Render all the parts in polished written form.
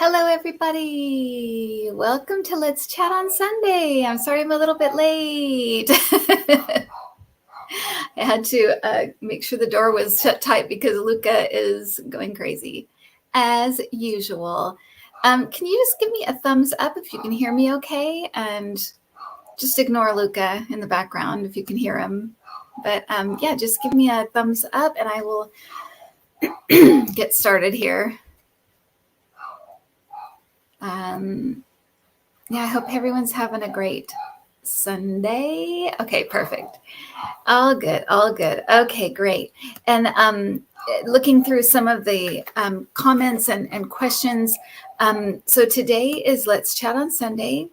Hello, everybody. Welcome to Let's Chat on Sunday. I'm sorry I'm a little bit late. I had to make sure the door was shut tight because Luca is going crazy, as usual. Can you just give me a thumbs up if you can hear me okay? And just ignore Luca in the background if you can hear him. But yeah, just give me a thumbs up and I will get started here. Yeah, I hope everyone's having a great Sunday. Okay, perfect. All good, all good. Okay, great. And looking through some of the comments and questions. So today is Let's Chat on Sunday.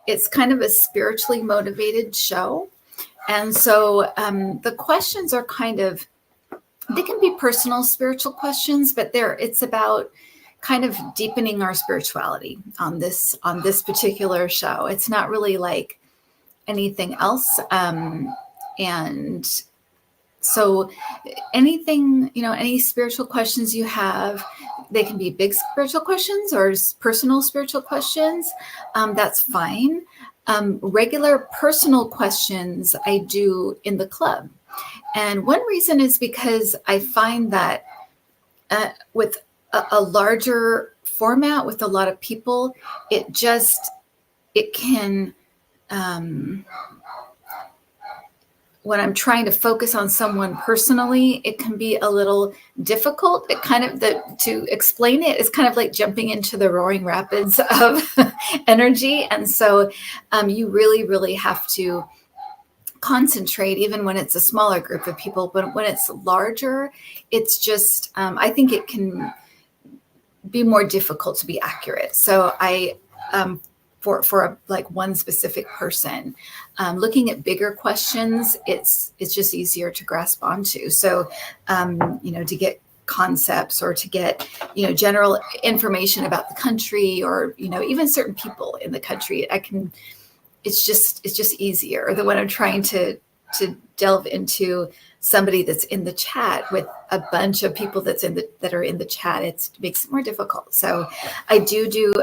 It's kind of a spiritually motivated show. And so the questions are they can be personal spiritual questions, but it's about kind of deepening our spirituality on this particular show. It's not really like anything else. And so anything, any spiritual questions you have, they can be big spiritual questions or personal spiritual questions. That's fine. Regular personal questions I do in the club. And one reason is because I find that with a larger format with a lot of people, it can, when I'm trying to focus on someone personally, it can be a little difficult. It to explain it is kind of like jumping into the roaring rapids of energy. And so you really, really have to concentrate even when it's a smaller group of people. But when it's larger, it's just, I think it can be more difficult to be accurate. So I, for like one specific person, looking at bigger questions, it's just easier to grasp onto. So, to get concepts or to get, general information about the country or, even certain people in the country, it's just easier than when I'm trying to delve into somebody that's in the chat with a bunch of people that are in the chat. It makes it more difficult. So I do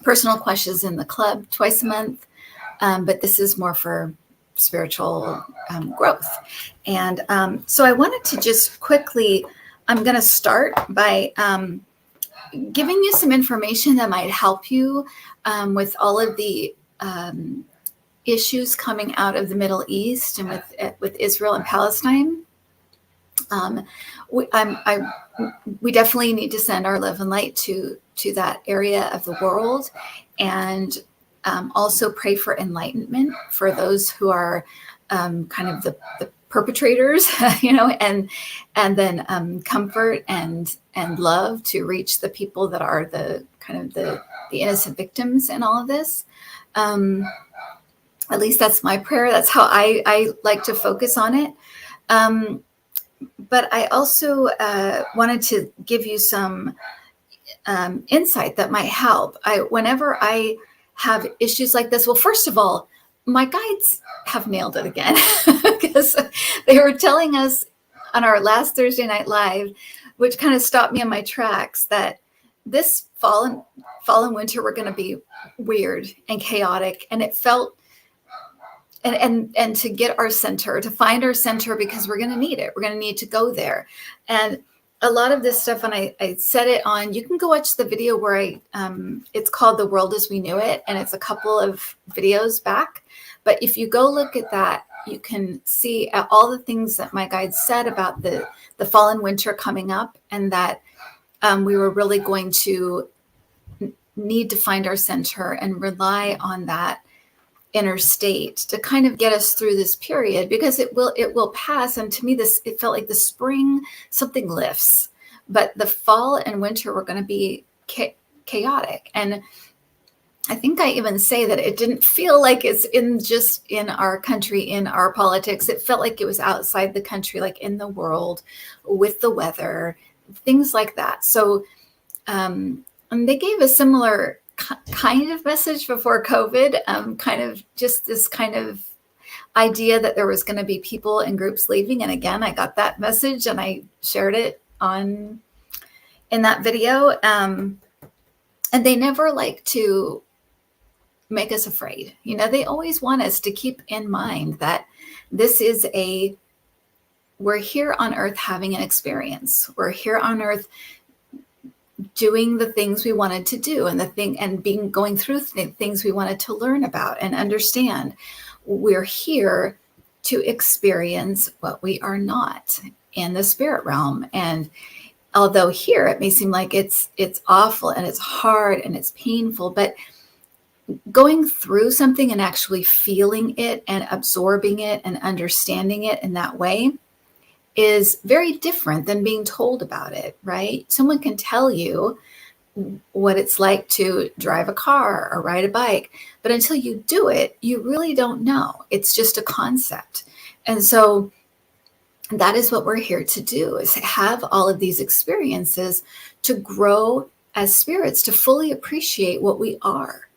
personal questions in the club twice a month, but this is more for spiritual growth. And so I wanted to just quickly, I'm going to start by giving you some information that might help you with all of the issues coming out of the Middle East and with Israel and Palestine. We definitely need to send our love and light to that area of the world, and also pray for enlightenment for those who are kind of the perpetrators, and then comfort and love to reach the people that are the innocent victims in all of this. At least that's my prayer. That's how I like to focus on it. But I also wanted to give you some insight that might help. Whenever I have issues like this, well, first of all, my guides have nailed it again because they were telling us on our last Thursday Night Live, which kind of stopped me in my tracks, that this fall and winter were going to be weird and chaotic, and it felt and to get our center, to find our center, because we're going to need it. We're going to need to go there. And a lot of this stuff, and I said it on, you can go watch the video where it's called The World as We Knew It, and it's a couple of videos back. But if you go look at that, you can see all the things that my guides said about the fall and winter coming up, and that we were really going to need to find our center and rely on that inner state to kind of get us through this period, because it will pass. And to me, it felt like the spring, something lifts, but the fall and winter were going to be chaotic. And I think I even say that it didn't feel like it's just in our country, in our politics. It felt like it was outside the country, like in the world, with the weather, things like that. So, and they gave a similar kind of message before COVID, kind of just this kind of idea that there was going to be people and groups leaving. And again, I got that message and I shared it in that video. And they never like to make us afraid. They always want us to keep in mind that this is we're here on earth having an experience. We're here on earth doing the things we wanted to do and going through things we wanted to learn about and understand. We're here to experience what we are not in the spirit realm. And although here it may seem like it's awful and it's hard and it's painful, but going through something and actually feeling it and absorbing it and understanding it in that way is very different than being told about it, right? Someone can tell you what it's like to drive a car or ride a bike, but until you do it, you really don't know. It's just a concept. And so that is what we're here to do, is have all of these experiences to grow as spirits, to fully appreciate what we are.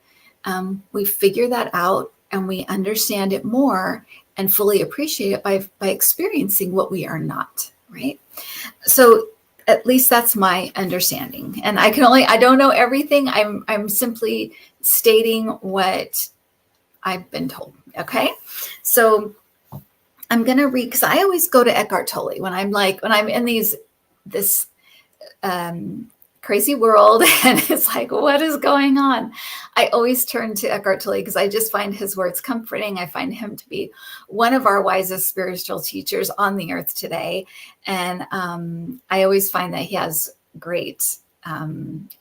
We figure that out and we understand it more and fully appreciate it by experiencing what we are not, right? So at least that's my understanding. And I don't know everything. I'm simply stating what I've been told. Okay. So I'm going to read, because I always go to Eckhart Tolle when I'm in this crazy world and it's like, what is going on? I always turn to Eckhart Tolle because I just find his words comforting. I find him to be one of our wisest spiritual teachers on the earth today. And I always find that he has great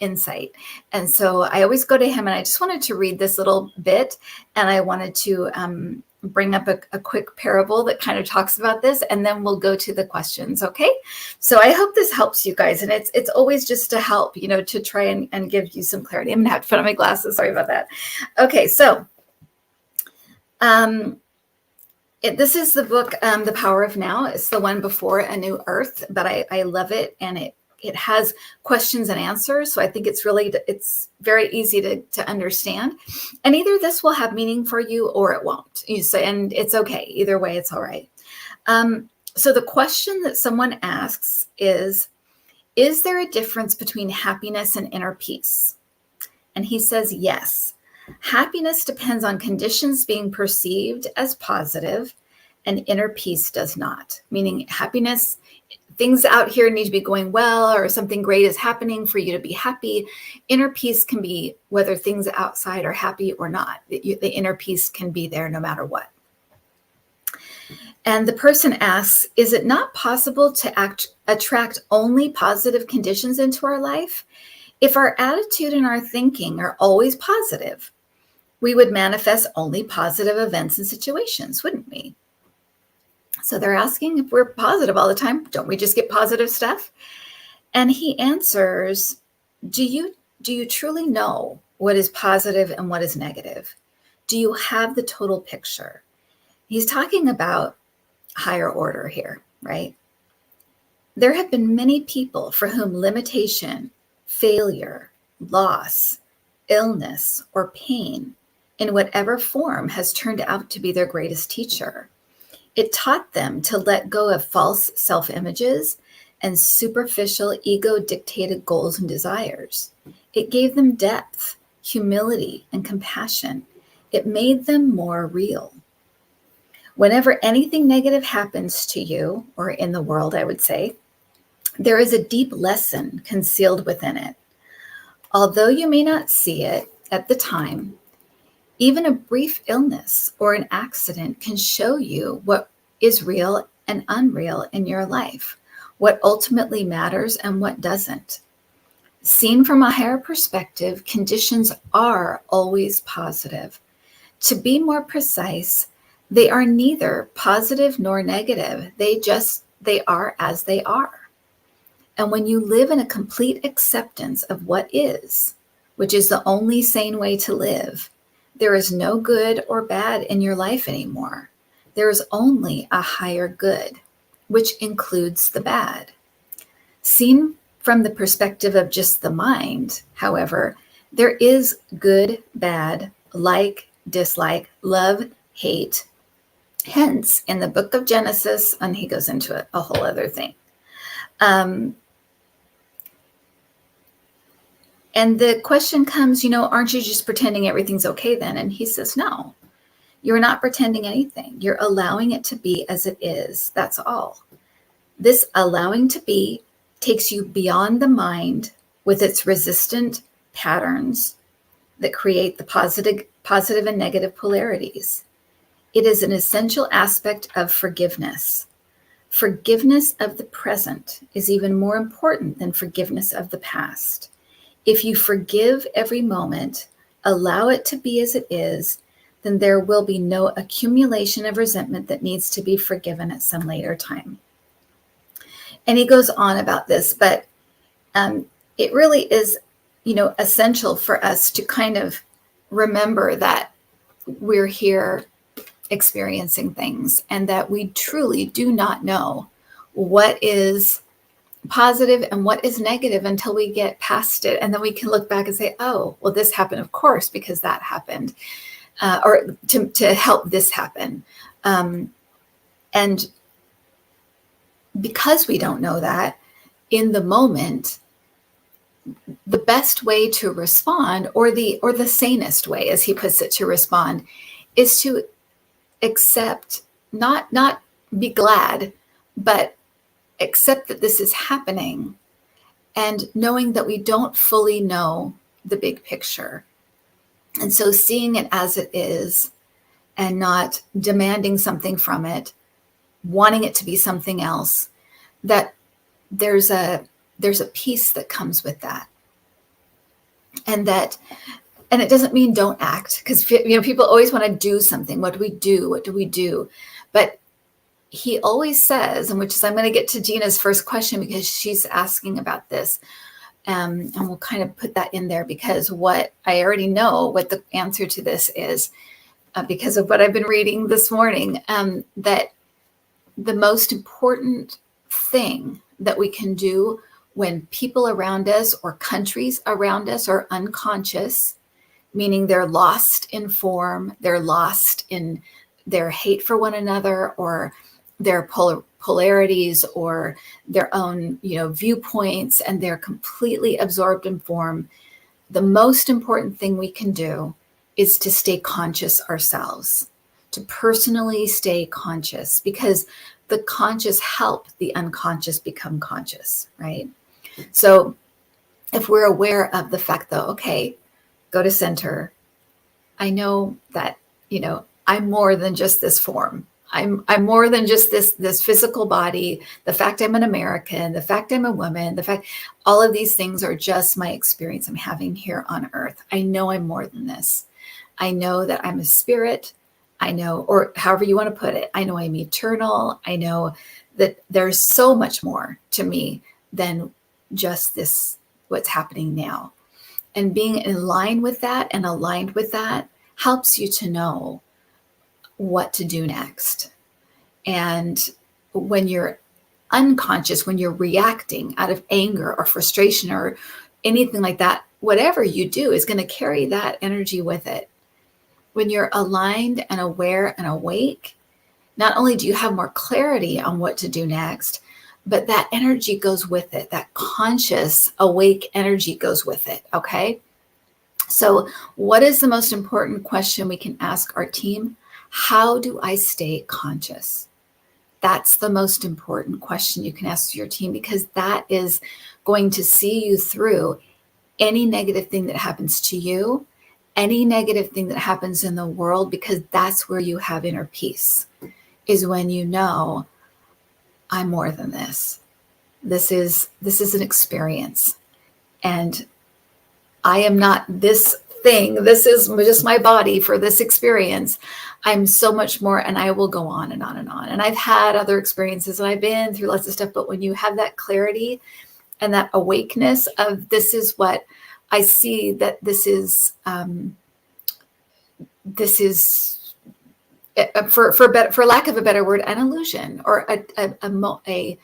insight. And so I always go to him, and I just wanted to read this little bit, and I wanted to bring up a quick parable that kind of talks about this, and then we'll go to the questions. Okay. So I hope this helps you guys. And it's always just to help, to try and give you some clarity. I'm gonna have to put on my glasses. Sorry about that. Okay. So, this is the book, The Power of Now. It's the one before A New Earth, but I love it. And it has questions and answers. So I think it's very easy to understand. And either this will have meaning for you or it won't. And it's okay. Either way, it's all right. So the question that someone asks is there a difference between happiness and inner peace? And he says, yes. Happiness depends on conditions being perceived as positive, and inner peace does not. Meaning happiness, things out here need to be going well, or something great is happening for you to be happy. Inner peace can be whether things outside are happy or not. The inner peace can be there no matter what. And the person asks, is it not possible to attract only positive conditions into our life? If our attitude and our thinking are always positive, we would manifest only positive events and situations, wouldn't we? So they're asking, if we're positive all the time, don't we just get positive stuff? And he answers, do you truly know what is positive and what is negative? Do you have the total picture? He's talking about higher order here, right? There have been many people for whom limitation, failure, loss, illness, or pain in whatever form has turned out to be their greatest teacher. It taught them to let go of false self-images and superficial ego-dictated goals and desires. It gave them depth, humility, and compassion. It made them more real. Whenever anything negative happens to you, or in the world, I would say, there is a deep lesson concealed within it. Although you may not see it at the time, even a brief illness or an accident can show you what is real and unreal in your life, what ultimately matters and what doesn't. Seen from a higher perspective, conditions are always positive. To be more precise, they are neither positive nor negative. They are as they are. And when you live in a complete acceptance of what is, which is the only sane way to live, there is no good or bad in your life anymore. There is only a higher good, which includes the bad. Seen from the perspective of just the mind, however, there is good, bad, like, dislike, love, hate. Hence, in the book of Genesis, and he goes into a whole other thing. And the question comes, aren't you just pretending everything's okay then? And he says, no, you're not pretending anything. You're allowing it to be as it is. That's all. This allowing to be takes you beyond the mind with its resistant patterns that create the positive and negative polarities. It is an essential aspect of forgiveness. Forgiveness of the present is even more important than forgiveness of the past. If you forgive every moment, allow it to be as it is, then there will be no accumulation of resentment that needs to be forgiven at some later time. And he goes on about this, but it really is, essential for us to kind of remember that we're here experiencing things and that we truly do not know what is positive and what is negative until we get past it. And then we can look back and say, oh, well, this happened, of course, because that happened, or to help this happen. And because we don't know that in the moment, the best way to respond, or the sanest way, as he puts it, to respond, is to accept, not be glad, but accept that this is happening, and knowing that we don't fully know the big picture. And so seeing it as it is and not demanding something from it, wanting it to be something else, that there's a peace that comes with that. And it doesn't mean don't act, because people always want to do something. What do we do? What do we do? But he always says, and which is, I'm going to get to Gina's first question because she's asking about this. And we'll kind of put that in there, because what I already know what the answer to this is, because of what I've been reading this morning, that the most important thing that we can do when people around us or countries around us are unconscious, meaning they're lost in form, they're lost in their hate for one another, or their polarities, or their own, viewpoints, and they're completely absorbed in form. The most important thing we can do is to stay conscious ourselves, to personally stay conscious, because the conscious help the unconscious become conscious, right? So if we're aware of the fact, though, okay, go to center. I know that, I'm more than just this form. I'm more than just this physical body. The fact I'm an American, the fact I'm a woman, the fact all of these things are just my experience I'm having here on earth. I know I'm more than this. I know that I'm a spirit. I know, or however you want to put it, I know I'm eternal. I know that there's so much more to me than just this, what's happening now. And being in line with that and aligned with that helps you to know what to do next. And when you're unconscious, when you're reacting out of anger or frustration or anything like that, whatever you do is going to carry that energy with it. When you're aligned and aware and awake, not only do you have more clarity on what to do next, but that energy goes with it. That conscious, awake energy goes with it. Okay. So what is the most important question we can ask our team? How do I stay conscious? That's the most important question you can ask your team, because that is going to see you through any negative thing that happens to you, any negative thing that happens in the world, because that's where you have inner peace, is when you know, I'm more than this. This is an experience, and I am not this thing. This is just my body for this experience. I'm so much more, and I will go on and on and on. And I've had other experiences, and I've been through lots of stuff, but when you have that clarity and that awakeness of, this is what I see, that this is for lack of a better word, an illusion, or a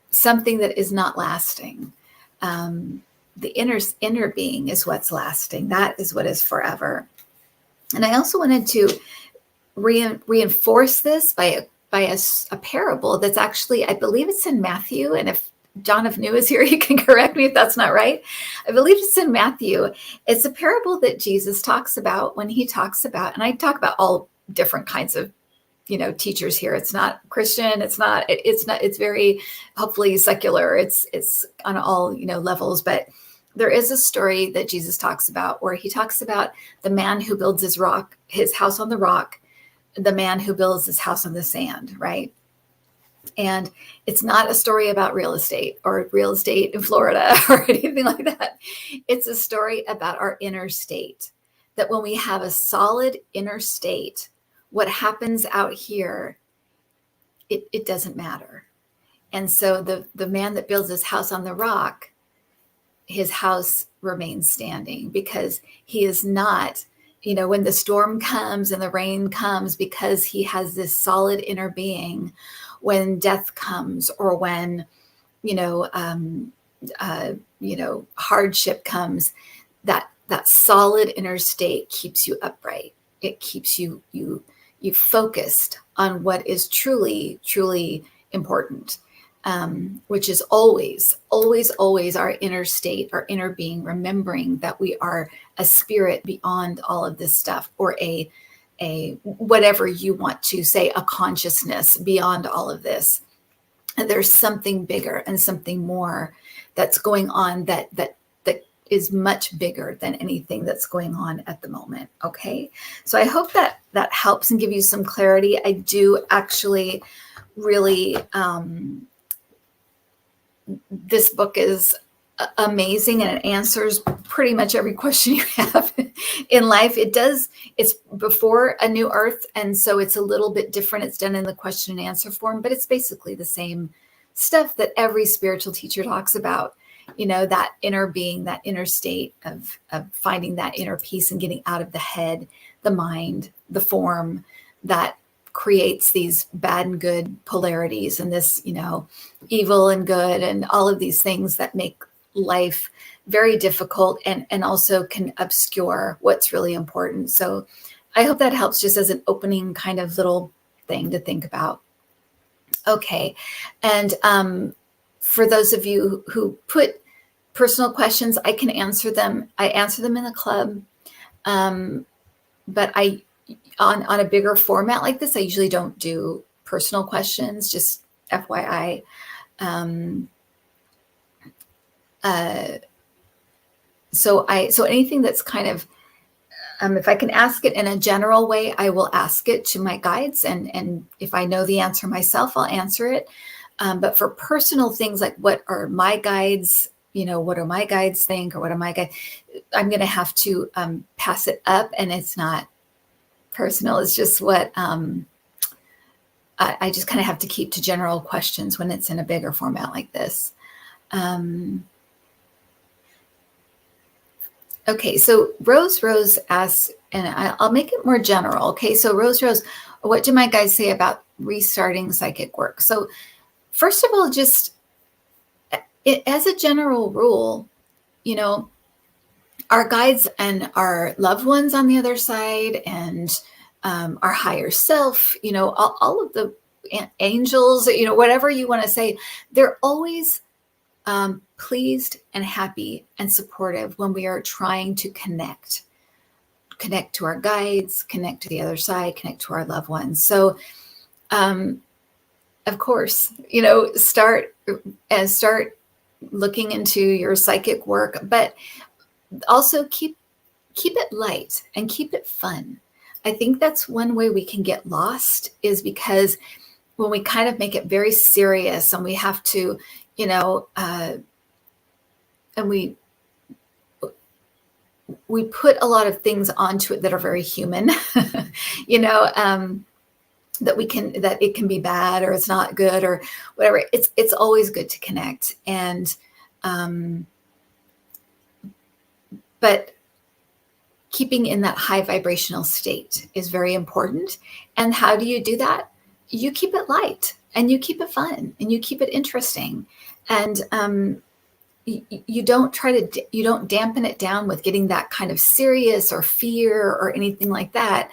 something that is not lasting. The inner being is what's lasting. That is what is forever. And I also wanted to reinforce this by a parable that's actually, I believe it's in Matthew, and if John of New is here. He can correct me if that's not right. I believe it's in Matthew. It's a parable that Jesus talks about when he talks about, and I talk about all different kinds of, teachers here. It's not Christian. It's very hopefully secular. It's on all, levels, but there is a story that Jesus talks about where he talks about the man who builds his house on the rock, the man who builds his house on the sand, right? And it's not a story about real estate or real estate in Florida or anything like that. It's a story about our inner state, that when we have a solid inner state, what happens out here, it doesn't matter. And so the man that builds his house on the rock, his house remains standing because he is not, when the storm comes and the rain comes, because he has this solid inner being, when death comes or when, hardship comes, that solid inner state keeps you upright. It keeps you focused on what is truly, truly important. Which is always, always, always our inner state, our inner being, remembering that we are a spirit beyond all of this stuff, or a whatever you want to say, a consciousness beyond all of this. And there's something bigger and something more that's going on that is much bigger than anything that's going on at the moment. Okay. So I hope that helps and give you some clarity. I do actually really, this book is amazing, and it answers pretty much every question you have in life. It's before A New Earth, and so it's a little bit different. It's done in the question and answer form, but it's basically the same stuff that every spiritual teacher talks about, that inner being, that inner state of finding that inner peace and getting out of the head, the mind, the form that creates these bad and good polarities, and this, evil and good, and all of these things that make life very difficult and also can obscure what's really important. So I hope that helps, just as an opening kind of little thing to think about. Okay. And for those of you who put personal questions, I can answer them. I answer them in the club. But on a bigger format like this, I usually don't do personal questions, just FYI. So anything that's kind of, if I can ask it in a general way, I will ask it to my guides. And if I know the answer myself, I'll answer it. But for personal things like what are my guides, what do my guides think, or what are my guides, I'm going to have to pass it up, and it's not personal. It's just what I just kind of have to keep to general questions when it's in a bigger format like this. Okay, so Rose asks, and I'll make it more general. Okay, so Rose, what do my guides say about restarting psychic work? So first of all, just as a general rule, our guides and our loved ones on the other side, and our higher self, all of the angels, whatever you want to say, they're always pleased and happy and supportive when we are trying to connect to our guides, connect to the other side, connect to our loved ones. So, of course, start looking into your psychic work, but also keep it light and keep it fun. I think that's one way we can get lost, is because when we kind of make it very serious and we have to, and we put a lot of things onto it that are very human, that it can be bad, or it's not good, or whatever. It's always good to connect. And, but keeping in that high vibrational state is very important. And how do you do that? You keep it light, and you keep it fun, and you keep it interesting. And, you don't dampen it down with getting that kind of serious or fear or anything like that.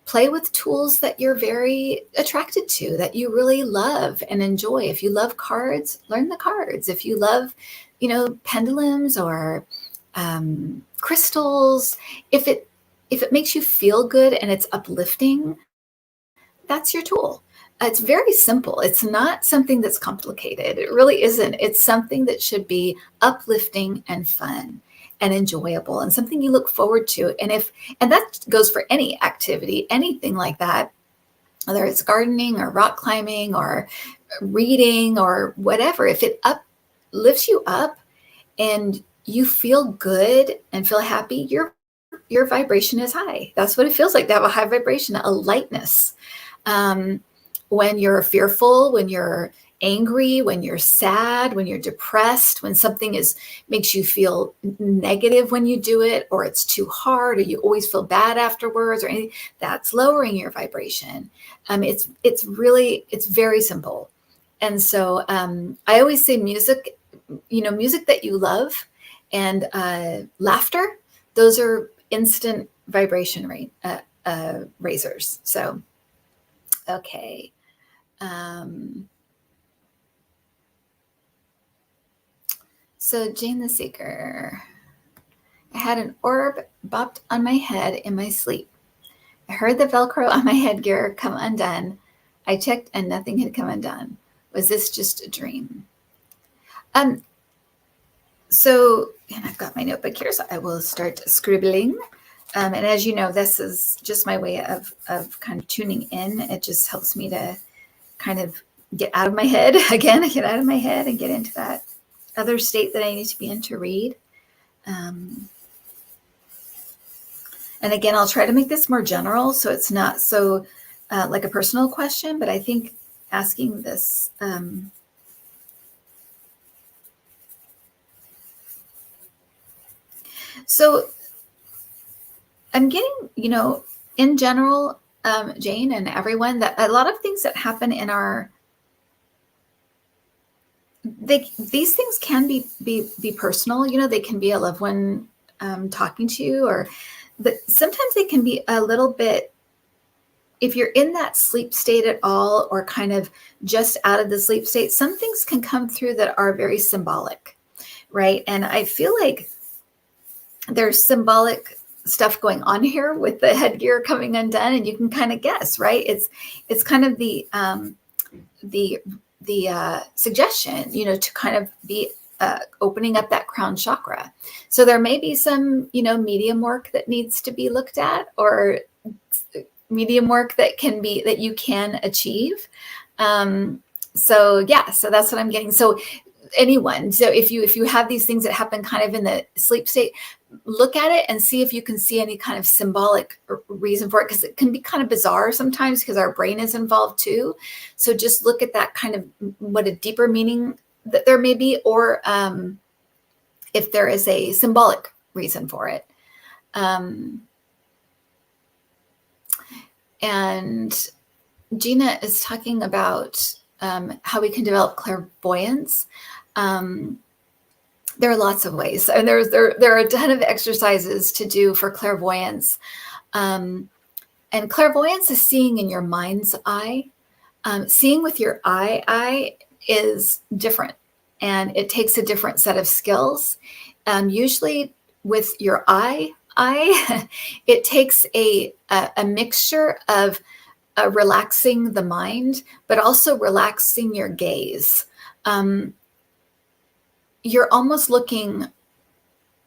play with tools that you're very attracted to, that you really love and enjoy. If you love cards, learn the cards. If you love, pendulums or crystals, if it makes you feel good and it's uplifting, that's your tool. It's very simple. It's not something that's complicated. It really isn't. It's something that should be uplifting and fun and enjoyable and something you look forward to. And that goes for any activity, anything like that, whether it's gardening or rock climbing or reading or whatever. If it lifts you up and you feel good and feel happy, your vibration is high. That's what it feels like to have a high vibration, a lightness. When you're fearful, when you're angry, when you're sad, when you're depressed, when something makes you feel negative when you do it, or it's too hard, or you always feel bad afterwards, or anything, that's lowering your vibration. It's very simple. And so I always say music that you love, and laughter, those are instant vibration raisers. So, okay. So Jane the Seeker, I had an orb bopped on my head in my sleep. I heard the Velcro on my headgear come undone. I checked and nothing had come undone. Was this just a dream? So, and I've got my notebook here, so I will start scribbling. And as you know, this is just my way of kind of tuning in. It just helps me to kind of get out of my head again, get out of my head and get into that other state that I need to be in to read. And again, I'll try to make this more general, so it's not so like a personal question, but I think asking this so I'm getting, in general, Jane and everyone, that a lot of things that happen in these things can be personal. They can be a loved one talking to you, but sometimes they can be a little bit, if you're in that sleep state at all, or kind of just out of the sleep state, some things can come through that are very symbolic, right? And I feel like there's symbolic stuff going on here with the headgear coming undone, and you can kind of guess, right? It's kind of the suggestion, to kind of be opening up that crown chakra. So there may be some, medium work that needs to be looked at, or medium work that you can achieve. So that's what I'm getting. So anyone, so if you have these things that happen kind of in the sleep state, look at it and see if you can see any kind of symbolic reason for it, because it can be kind of bizarre sometimes because our brain is involved too. So just look at that kind of what a deeper meaning that there may be, or if there is a symbolic reason for it. And Gina is talking about how we can develop clairvoyance. There are lots of ways, and there are a ton of exercises to do for clairvoyance. And clairvoyance is seeing in your mind's eye. Seeing with your eye is different, and it takes a different set of skills. Usually with your eye, it takes a mixture of relaxing the mind, but also relaxing your gaze. You're almost looking,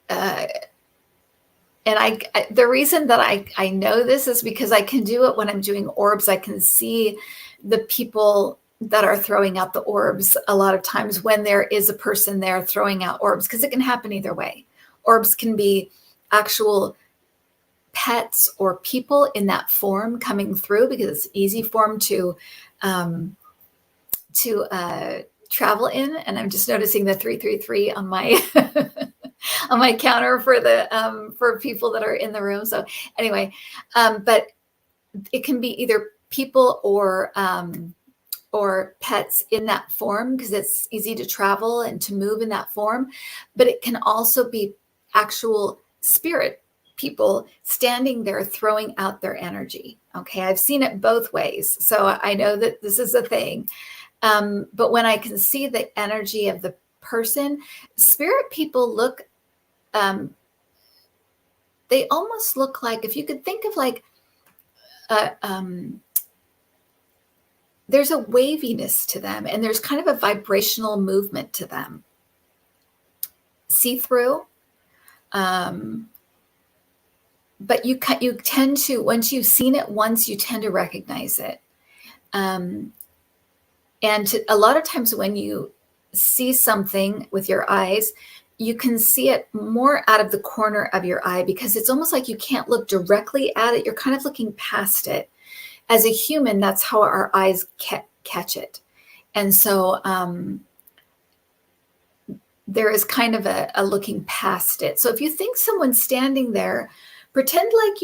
and the reason that I know this is because I can do it when I'm doing orbs. I can see the people that are throwing out the orbs a lot of times when there is a person there throwing out orbs, because it can happen either way. Orbs can be actual pets or people in that form coming through, because it's easy for them to travel in. And I'm just noticing the 333 on my on my counter for people that are in the room. So anyway, but it can be either people or pets in that form, because it's easy to travel and to move in that form. But it can also be actual spirit people standing there throwing out their energy. Okay, I've seen it both ways, so I know that this is a thing. But when I can see the energy of the person, spirit people look, they almost look like, if you could think of like, there's a waviness to them, and there's kind of a vibrational movement to them. See-through. But you tend to, once you've seen it once, you tend to recognize it. And a lot of times when you see something with your eyes, you can see it more out of the corner of your eye, because it's almost like you can't look directly at it. You're kind of looking past it. As a human, that's how our eyes catch it. And so there is kind of a looking past it. So if you think someone's standing there, pretend like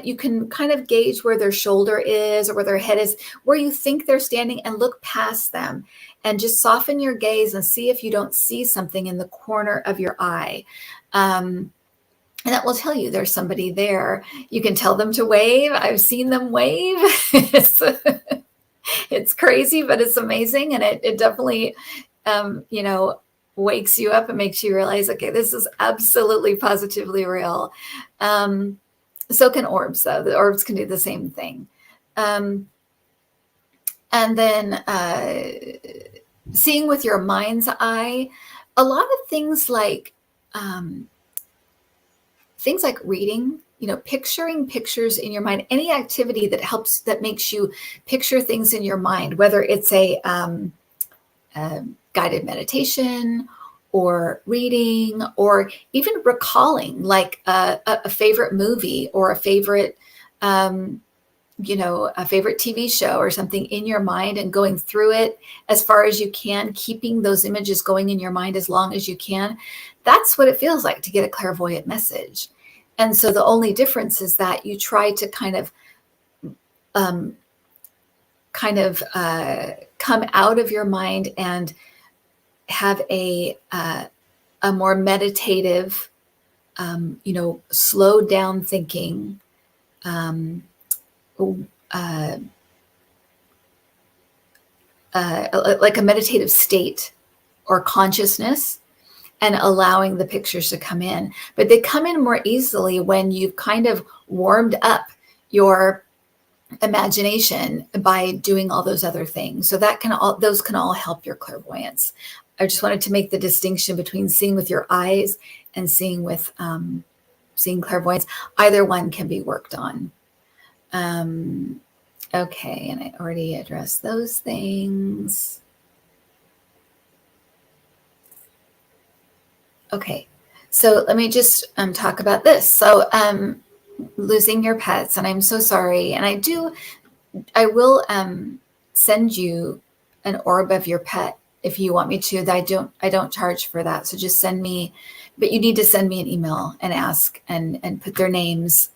you can kind of gauge where their shoulder is or where their head is, where you think they're standing, and look past them and just soften your gaze and see if you don't see something in the corner of your eye. And that will tell you there's somebody there. You can tell them to wave. I've seen them wave. It's crazy, but it's amazing. And it definitely, wakes you up and makes you realize, okay, this is absolutely positively real. So can orbs, though. The orbs can do the same thing. And then seeing with your mind's eye, a lot of things like reading, picturing pictures in your mind, any activity that makes you picture things in your mind, whether it's a guided meditation or reading, or even recalling like a favorite movie or a favorite TV show or something in your mind, and going through it as far as you can, keeping those images going in your mind as long as you can. That's what it feels like to get a clairvoyant message. And so the only difference is that you try to kind of come out of your mind and have a more meditative, slow down thinking, like a meditative state or consciousness, and allowing the pictures to come in. But they come in more easily when you've kind of warmed up your imagination by doing all those other things. So those can all help your clairvoyance. I just wanted to make the distinction between seeing with your eyes and seeing with seeing clairvoyance. Either one can be worked on. Okay, and I already addressed those things. Okay, so let me just talk about this. So losing your pets, and I'm so sorry. And I will send you an orb of your pet if you want me to. I don't charge for that. So just send me, but you need to send me an email and ask and put their names,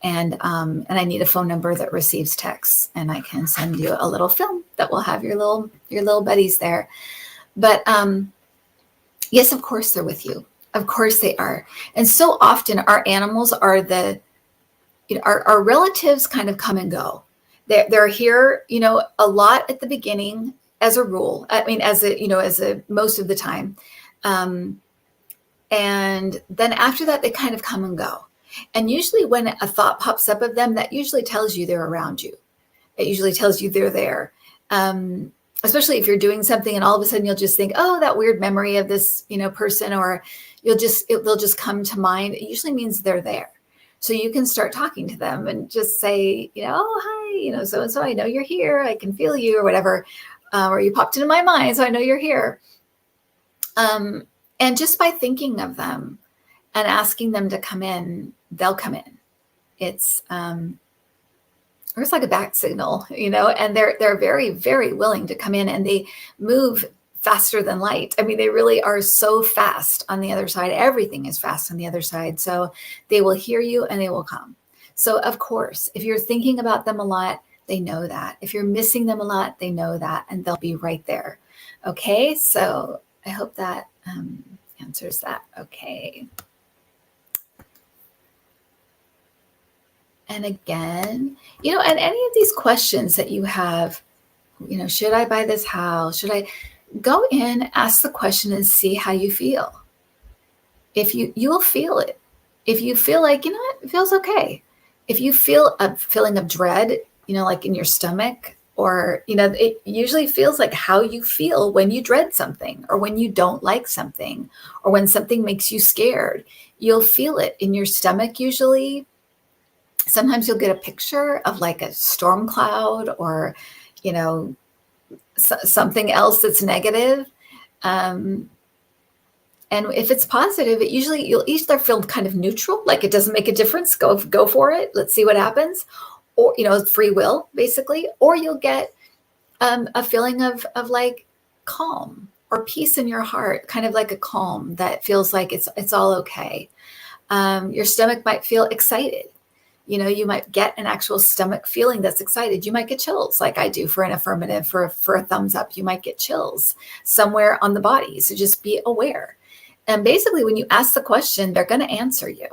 and I need a phone number that receives texts, and I can send you a little film that will have your little buddies there. But yes, of course they're with you. Of course they are. And so often our animals are our relatives kind of come and go. They're here, a lot at the beginning, as a rule. I mean, as a most of the time. And then after that, they kind of come and go. And usually when a thought pops up of them, that usually tells you they're around you. It usually tells you they're there. Especially if you're doing something and all of a sudden you'll just think, oh, that weird memory of this, person, or they'll just come to mind. It usually means they're there. So you can start talking to them and just say, oh, hi, so-and-so, I know you're here. I can feel you, or whatever. Or you popped into my mind, so I know you're here. And just by thinking of them and asking them to come in, they'll come in. It's like a bat signal, and they're very, very willing to come in, and they move faster than light. I mean, they really are so fast on the other side. Everything is fast on the other side. So they will hear you and they will come. So of course, if you're thinking about them a lot, they know that. If you're missing them a lot, they know that, and they'll be right there. Okay, so I hope that answers that. Okay. and again. And any of these questions that you have, should I buy this house? Should I go in, ask the question and see how you feel? If you will feel it. If you feel like, it feels okay. If you feel a feeling of dread, like in your stomach, or, it usually feels like how you feel when you dread something, or when you don't like something, or when something makes you scared. You'll feel it in your stomach usually. Sometimes you'll get a picture of like a storm cloud, or, something else that's negative. And if it's positive, you'll either feel kind of neutral, like it doesn't make a difference. Go for it. Let's see what happens. Or, free will, basically. Or you'll get a feeling of like calm or peace in your heart, kind of like a calm that feels like it's all okay. Your stomach might feel excited. You might get an actual stomach feeling that's excited. You might get chills, like I do for an affirmative, for a thumbs up. You might get chills somewhere on the body. So just be aware. And basically, when you ask the question, they're going to answer you,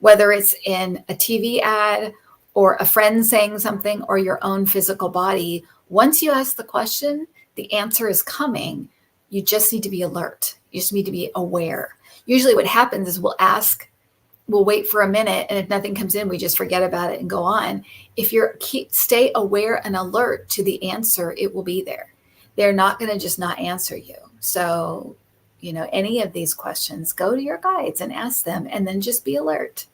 whether it's in a TV ad or a friend saying something or your own physical body. Once you ask the question, the answer is coming. You just need to be alert. You just need to be aware. Usually what happens is we'll wait for a minute, and if nothing comes in, we just forget about it and go on. If stay aware and alert to the answer, it will be there. They're not going to just not answer you. So, any of these questions, go to your guides and ask them, and then just be alert.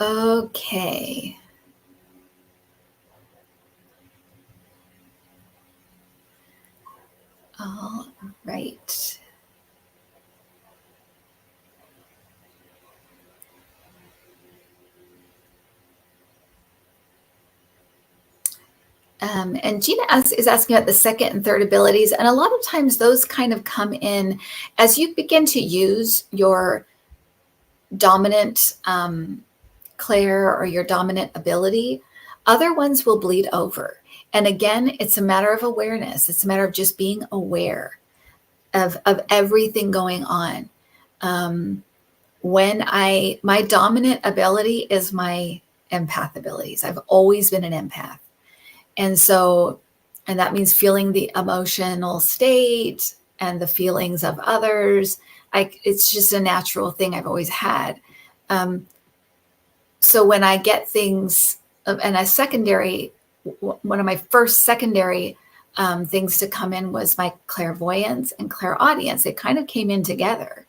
Okay. All right. And Gina is asking about the second and third abilities. And a lot of times those kind of come in as you begin to use your dominant clair or your dominant ability. Other ones will bleed over. And again, it's a matter of awareness. It's a matter of just being aware of everything going on. My dominant ability is my empath abilities. I've always been an empath. And that means feeling the emotional state and the feelings of others. It's just a natural thing I've always had. So when I get things, and one of my first secondary things to come in was my clairvoyance and clairaudience. It kind of came in together,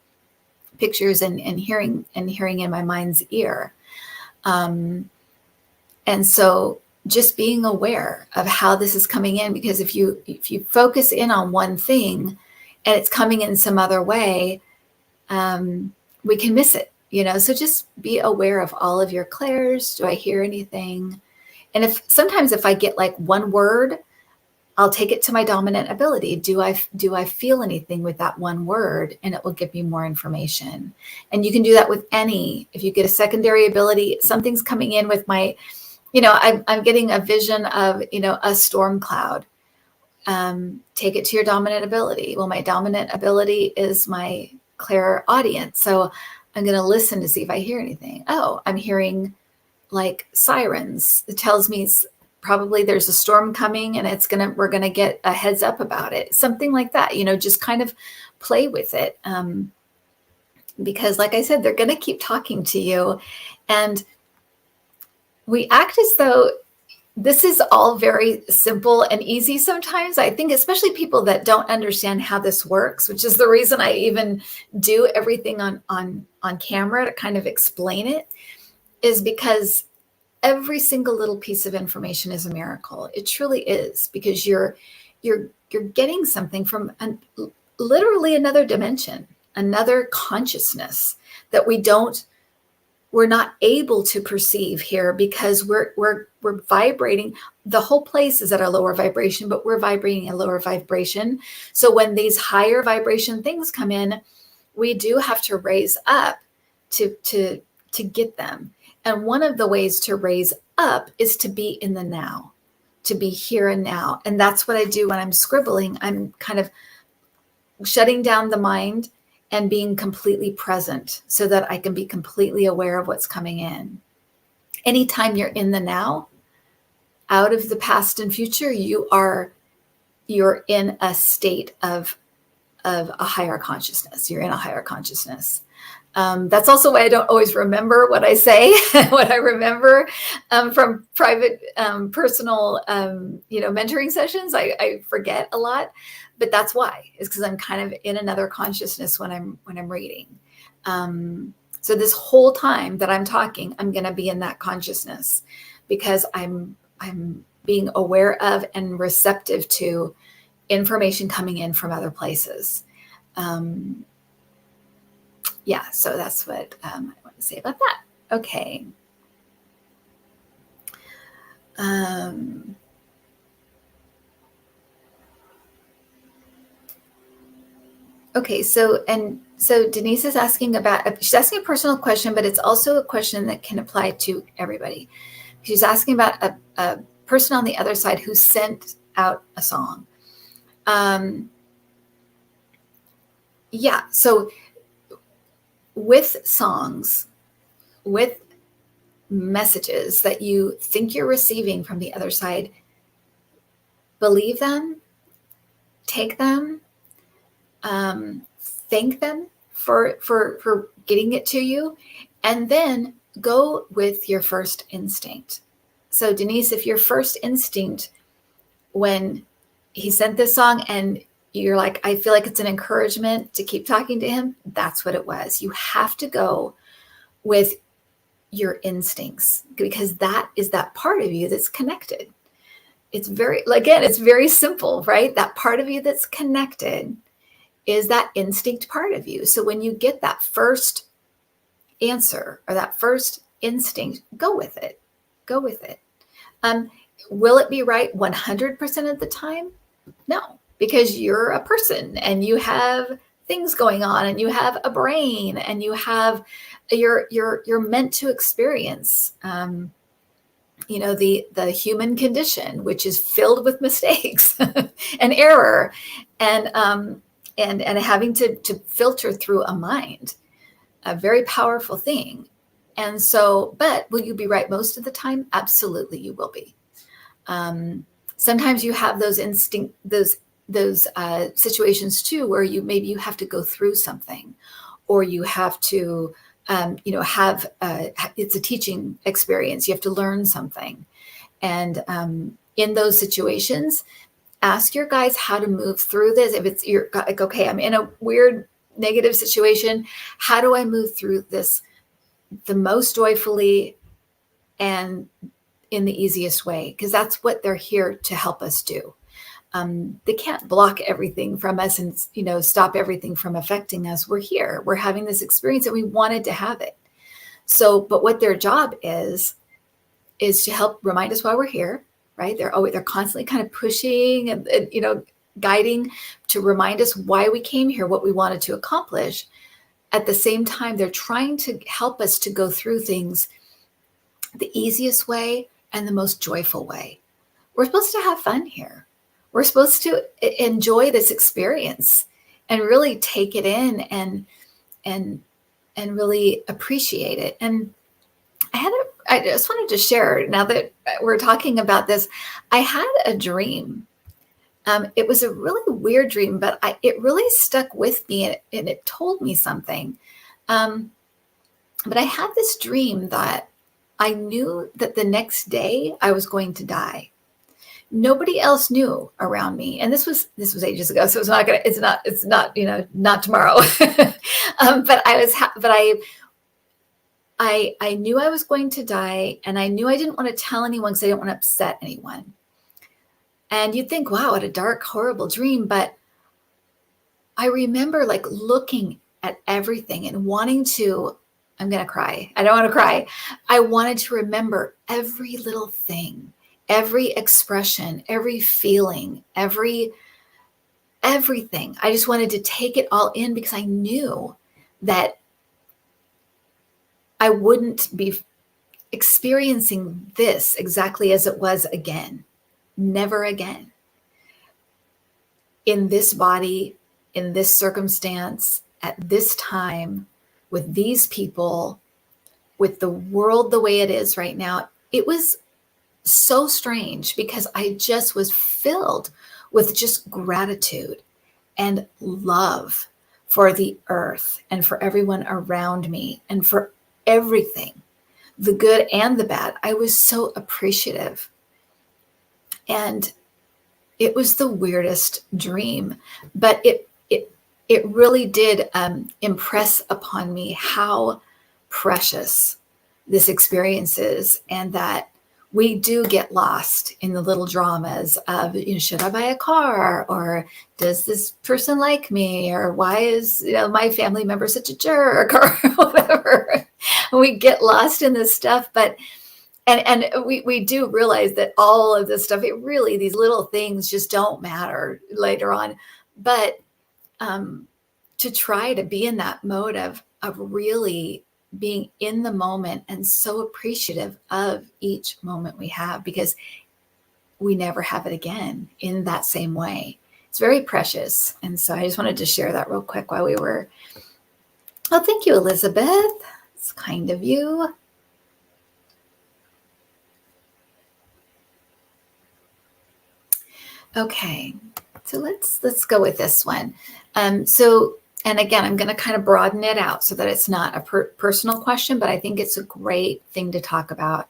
pictures and hearing in my mind's ear. And so just being aware of how this is coming in, because if you focus in on one thing and it's coming in some other way, we can miss it, so just be aware of all of your clairs. Do I hear anything? And sometimes if I get like one word, I'll take it to my dominant ability. Do I feel anything with that one word? And it will give me more information. And you can do that with if you get a secondary ability, something's coming in with my, I'm getting a vision of, a storm cloud. Take it to your dominant ability. Well, my dominant ability is my clairaudience. So I'm going to listen to see if I hear anything. Oh, I'm hearing like sirens. It tells me probably there's a storm coming and we're going to get a heads up about it. Something like that, just kind of play with it. Because like I said, they're going to keep talking to you, and we act as though this is all very simple and easy sometimes. I think especially people that don't understand how this works, which is the reason I even do everything on camera to kind of explain it, is because every single little piece of information is a miracle. It truly is, because you're getting something from literally another dimension, another consciousness that we're not able to perceive here, because we're vibrating. The whole place is at a lower vibration, but we're vibrating a lower vibration. So when these higher vibration things come in, we do have to raise up to get them. And one of the ways to raise up is to be in the now, to be here and now. And that's what I do when I'm scribbling. I'm kind of shutting down the mind and being completely present so that I can be completely aware of what's coming in. Anytime you're in the now, out of the past and future, you're in a state of a higher consciousness. You're in a higher consciousness. That's also why I don't always remember what I say, what I remember from private, personal, mentoring sessions. I forget a lot, but that's why. It's because I'm kind of in another consciousness when I'm reading. So this whole time that I'm talking, I'm going to be in that consciousness because I'm being aware of and receptive to information coming in from other places. Yeah, so that's what I want to say about that. Okay. Okay, so Denise is asking she's asking a personal question, but it's also a question that can apply to everybody. She's asking about a person on the other side who sent out a song. Yeah, so with songs, with messages that you think you're receiving from the other side, believe them, take them, thank them for getting it to you, and then go with your first instinct. So Denise, if your first instinct when he sent this song and you're like, I feel like it's an encouragement to keep talking to him, that's what it was. You have to go with your instincts because that is that part of you that's connected. It's very simple, right? That part of you that's connected is that instinct part of you. So when you get that first answer or that first instinct, go with it. Go with it. Will it be right 100% of the time? No, because you're a person and you have things going on and you have a brain and you're meant to experience the human condition, which is filled with mistakes and error and having to filter through a mind, a very powerful thing. And so, but will you be right most of the time? Absolutely, you will be. Sometimes you have those situations too, where maybe you have to go through something, or you have to, it's a teaching experience. You have to learn something. And in those situations, ask your guides how to move through this. If you're like, okay, I'm in a weird negative situation. How do I move through this the most joyfully and in the easiest way? Because that's what they're here to help us do. They can't block everything from us and, stop everything from affecting us. We're here. We're having this experience and we wanted to have it. So, but what their job is to help remind us why we're here, right? They're constantly kind of pushing and guiding to remind us why we came here, what we wanted to accomplish. At the same time, they're trying to help us to go through things the easiest way and the most joyful way. We're supposed to have fun here. We're supposed to enjoy this experience and really take it in and really appreciate it. And I just wanted to share, now that we're talking about this, I had a dream. It was a really weird dream, but it really stuck with me and it told me something. But I had this dream that I knew that the next day I was going to die. Nobody else knew around me, and this was ages ago, so it's not tomorrow. But I knew I was going to die, and I knew I didn't want to tell anyone because I didn't want to upset anyone. And you'd think, wow, what a dark, horrible dream. But I remember like looking at everything and wanting to, I'm going to cry. I don't want to cry. I wanted to remember every little thing, every expression, every feeling, everything. I just wanted to take it all in because I knew that I wouldn't be experiencing this exactly as it was again. Never again. In this body, in this circumstance, at this time with these people, with the world the way it is right now, it was so strange because I just was filled with just gratitude and love for the earth and for everyone around me and for everything, the good and the bad. I was so appreciative. And it was the weirdest dream, but it really did impress upon me how precious this experience is, and that we do get lost in the little dramas of, should I buy a car, or does this person like me, or why is my family member such a jerk, or whatever. We get lost in this stuff, but and we do realize that all of this stuff, these little things just don't matter later on. But to try to be in that mode of really being in the moment and so appreciative of each moment we have, because we never have it again in that same way. It's very precious. And so I just wanted to share that real quick while we were. Oh, thank you, Elizabeth. It's kind of you. Okay, so let's go with this one. And again, I'm going to kind of broaden it out so that it's not a personal question, but I think it's a great thing to talk about.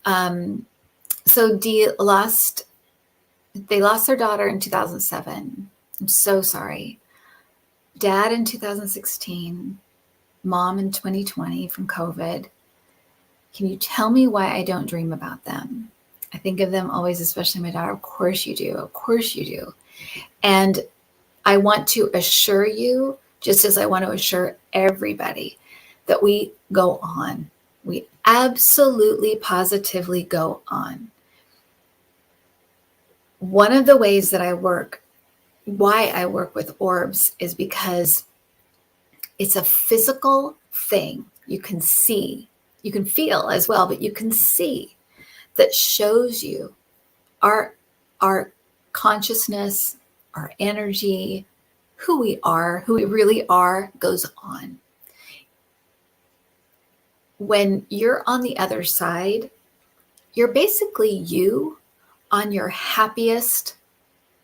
So they lost their daughter in 2007. I'm so sorry. Dad in 2016, mom in 2020 from COVID. Can you tell me why I don't dream about them? I think of them always, especially my daughter. Of course you do. Of course you do. And I want to assure you, just as I want to assure everybody, that we go on. We absolutely, positively go on. One of the ways that why I work with orbs is because it's a physical thing. You can see, you can feel as well, but you can see, that shows you our consciousness, our energy, who we really are, goes on. When you're on the other side, you're basically you on your happiest,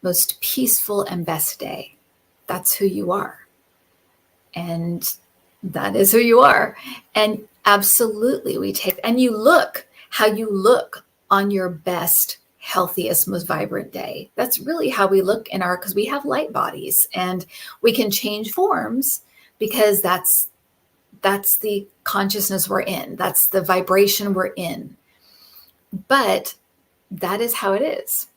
most peaceful and best day. That's who you are. And that is who you are. And absolutely and you look how you look on your best, healthiest, most vibrant day. That's really how we look because we have light bodies, and we can change forms because that's the consciousness we're in. That's the vibration we're in. But that is how it is.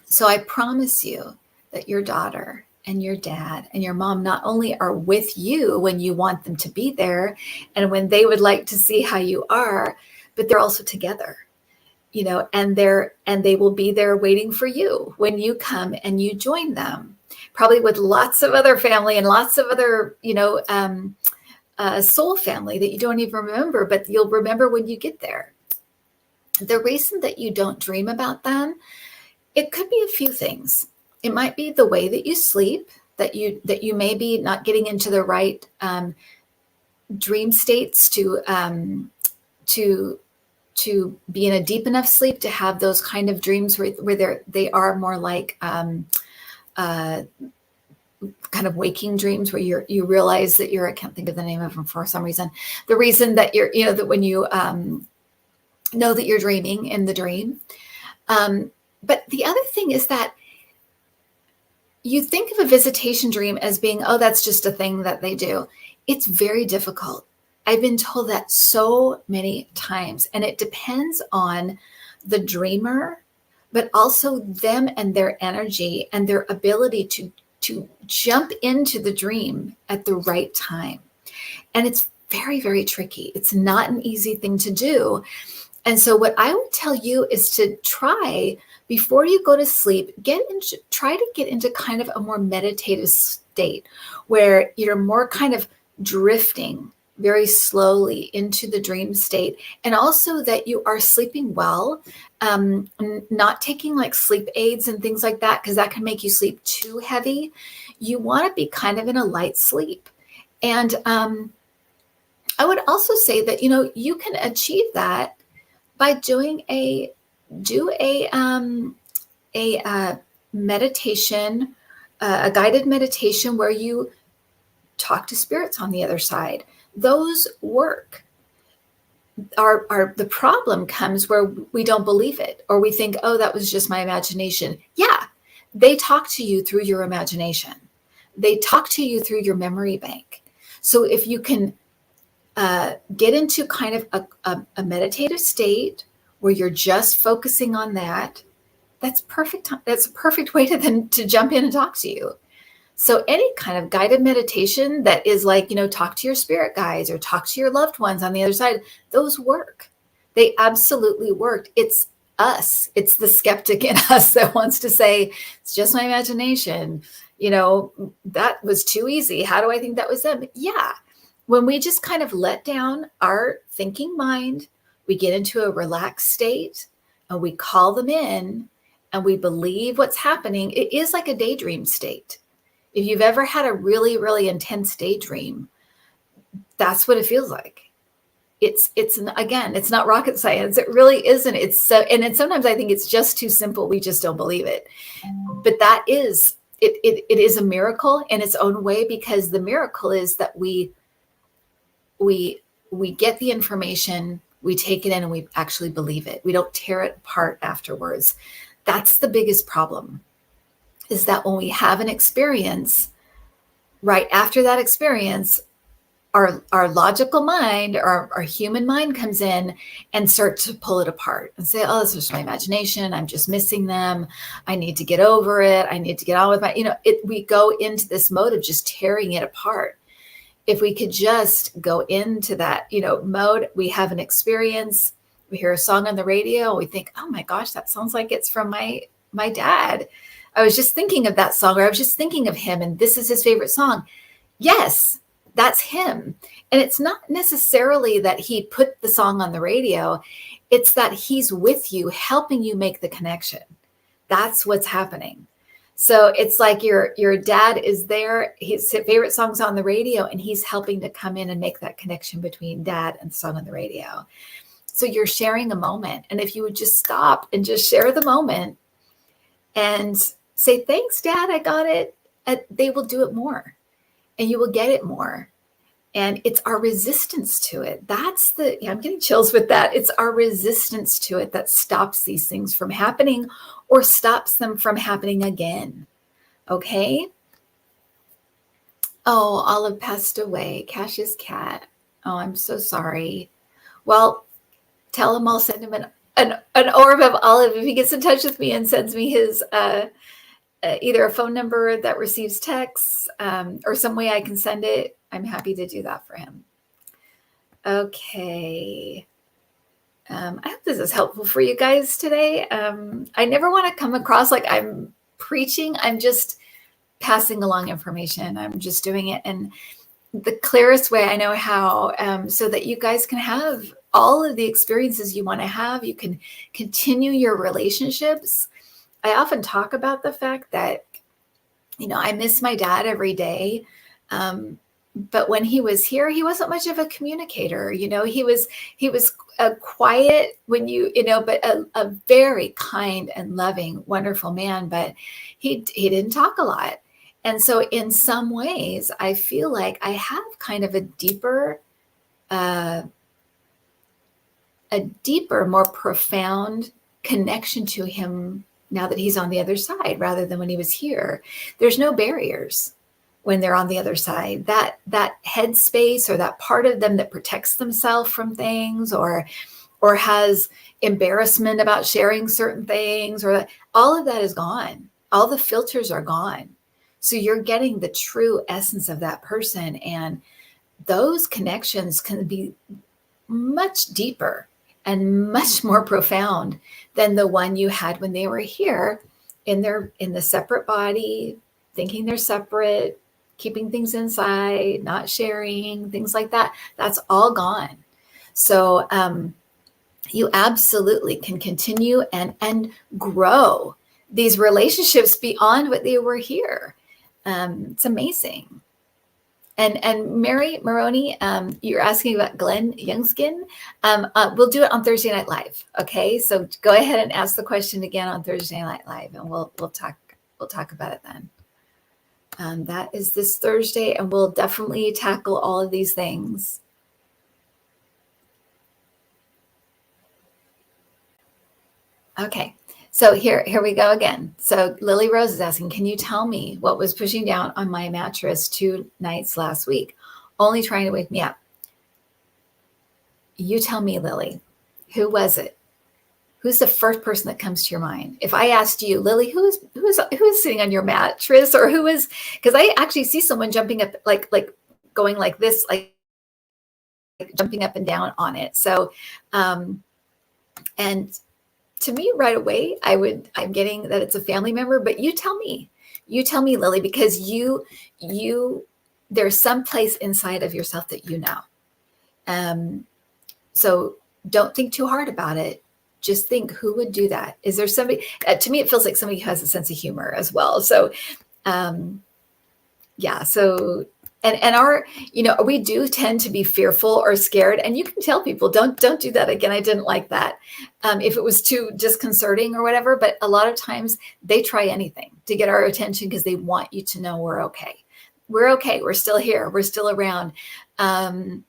So I promise you that your daughter and your dad and your mom not only are with you when you want them to be there and when they would like to see how you are, but they're also together, and they will be there waiting for you when you come and you join them, probably with lots of other family and lots of other, soul family that you don't even remember, but you'll remember when you get there. The reason that you don't dream about them, it could be a few things. It might be the way that you sleep, that you may be not getting into the right dream states to be in a deep enough sleep to have those kind of dreams where they are more like kind of waking dreams, where you realize that I can't think of the name of them for some reason. The reason that that when you know that you're dreaming in the dream. But the other thing is that you think of a visitation dream as being, oh, that's just a thing that they do. It's very difficult. I've been told that so many times, and it depends on the dreamer, but also them and their energy and their ability to jump into the dream at the right time. And it's very, very tricky. It's not an easy thing to do. And so what I would tell you is to try, before you go to sleep, try to get into kind of a more meditative state where you're more kind of drifting very slowly into the dream state, and also that you are sleeping well, not taking like sleep aids and things like that, because that can make you sleep too heavy. You want to be kind of in a light sleep. And I would also say that, you can achieve that by doing a meditation, a guided meditation where you talk to spirits on the other side. Those work. The problem comes where we don't believe it, or we think, oh, that was just my imagination. Yeah, they talk to you through your imagination. They talk to you through your memory bank. So if you can get into kind of a meditative state where you're just focusing on that, that's perfect. That's a perfect way to jump in and talk to you. So any kind of guided meditation that is like, talk to your spirit guides or talk to your loved ones on the other side, those work. They absolutely worked. It's us. It's the skeptic in us that wants to say, it's just my imagination. That was too easy. How do I think that was them? Yeah. When we just kind of let down our thinking mind, we get into a relaxed state and we call them in and we believe what's happening. It is like a daydream state. If you've ever had a really, really intense daydream, that's what it feels like. It's not rocket science. It really isn't. And sometimes I think it's just too simple. We just don't believe it. But that is, it is a miracle in its own way, because the miracle is that we get the information, we take it in, and we actually believe it. We don't tear it apart afterwards. That's the biggest problem, is that when we have an experience, right after that experience, our logical mind, or our human mind, comes in and start to pull it apart and say, oh, this is my imagination. I'm just missing them. I need to get over it. I need to get on with my, we go into this mode of just tearing it apart. If we could just go into that, mode, we have an experience, we hear a song on the radio, and we think, oh my gosh, that sounds like it's from my dad. I was just thinking of that song, or I was just thinking of him, and this is his favorite song. Yes, that's him. And it's not necessarily that he put the song on the radio. It's that he's with you, helping you make the connection. That's what's happening. So it's like your dad is there, his favorite song's on the radio, and he's helping to come in and make that connection between dad and the song on the radio. So you're sharing a moment. And if you would just stop and just share the moment and say, thanks, Dad, I got it, they will do it more, and you will get it more. And it's our resistance to it. I'm getting chills with that. It's our resistance to it that stops these things from happening, or stops them from happening again. Okay? Oh, Olive passed away. Cash's cat. Oh, I'm so sorry. Well, tell him I'll send him an orb of olive if he gets in touch with me and sends me his either a phone number that receives texts, or some way I can send it. I'm happy to do that for him. Okay. I hope this is helpful for you guys today. I never want to come across like I'm preaching. I'm just passing along information. I'm just doing it in the clearest way I know how, so that you guys can have all of the experiences you want to have. You can continue your relationships. I often talk about the fact that, I miss my dad every day. But when he was here, he wasn't much of a communicator. He was a quiet but a very kind and loving, wonderful man. But he didn't talk a lot. And so in some ways, I feel like I have kind of a deeper, more profound connection to him now that he's on the other side, rather than when he was here. There's no barriers when they're on the other side. That headspace, or that part of them that protects themselves from things, or has embarrassment about sharing certain things, or all of that is gone. All the filters are gone. So you're getting the true essence of that person. And those connections can be much deeper and much more profound than the one you had when they were here in the separate body, thinking they're separate, keeping things inside, not sharing, things like that, that's all gone. So you absolutely can continue and grow these relationships beyond what they were here. It's amazing. And Mary Maroney, you're asking about Glenn Youngskin. We'll do it on Thursday Night Live. Okay, so go ahead and ask the question again on Thursday Night Live, and we'll talk about it then. That is this Thursday, and we'll definitely tackle all of these things. Okay, so here we go again. So Lily Rose is asking, can you tell me what was pushing down on my mattress 2 nights last week, only trying to wake me up? You tell me, Lily, who was it? Who's the first person that comes to your mind? If I asked you, Lily, who is sitting on your mattress, or who is, because I actually see someone jumping up, like going like this, like jumping up and down on it. So, and to me right away, I'm getting that it's a family member, but you tell me, Lily, because there's some place inside of yourself that you know. So don't think too hard about it. Just think, who would do that? Is there somebody, to me, it feels like somebody who has a sense of humor as well. So, yeah, so, and our, we do tend to be fearful or scared, and you can tell people, don't do that again. I didn't like that. If it was too disconcerting or whatever, but a lot of times they try anything to get our attention because they want you to know we're okay. We're okay. We're still here. We're still around. And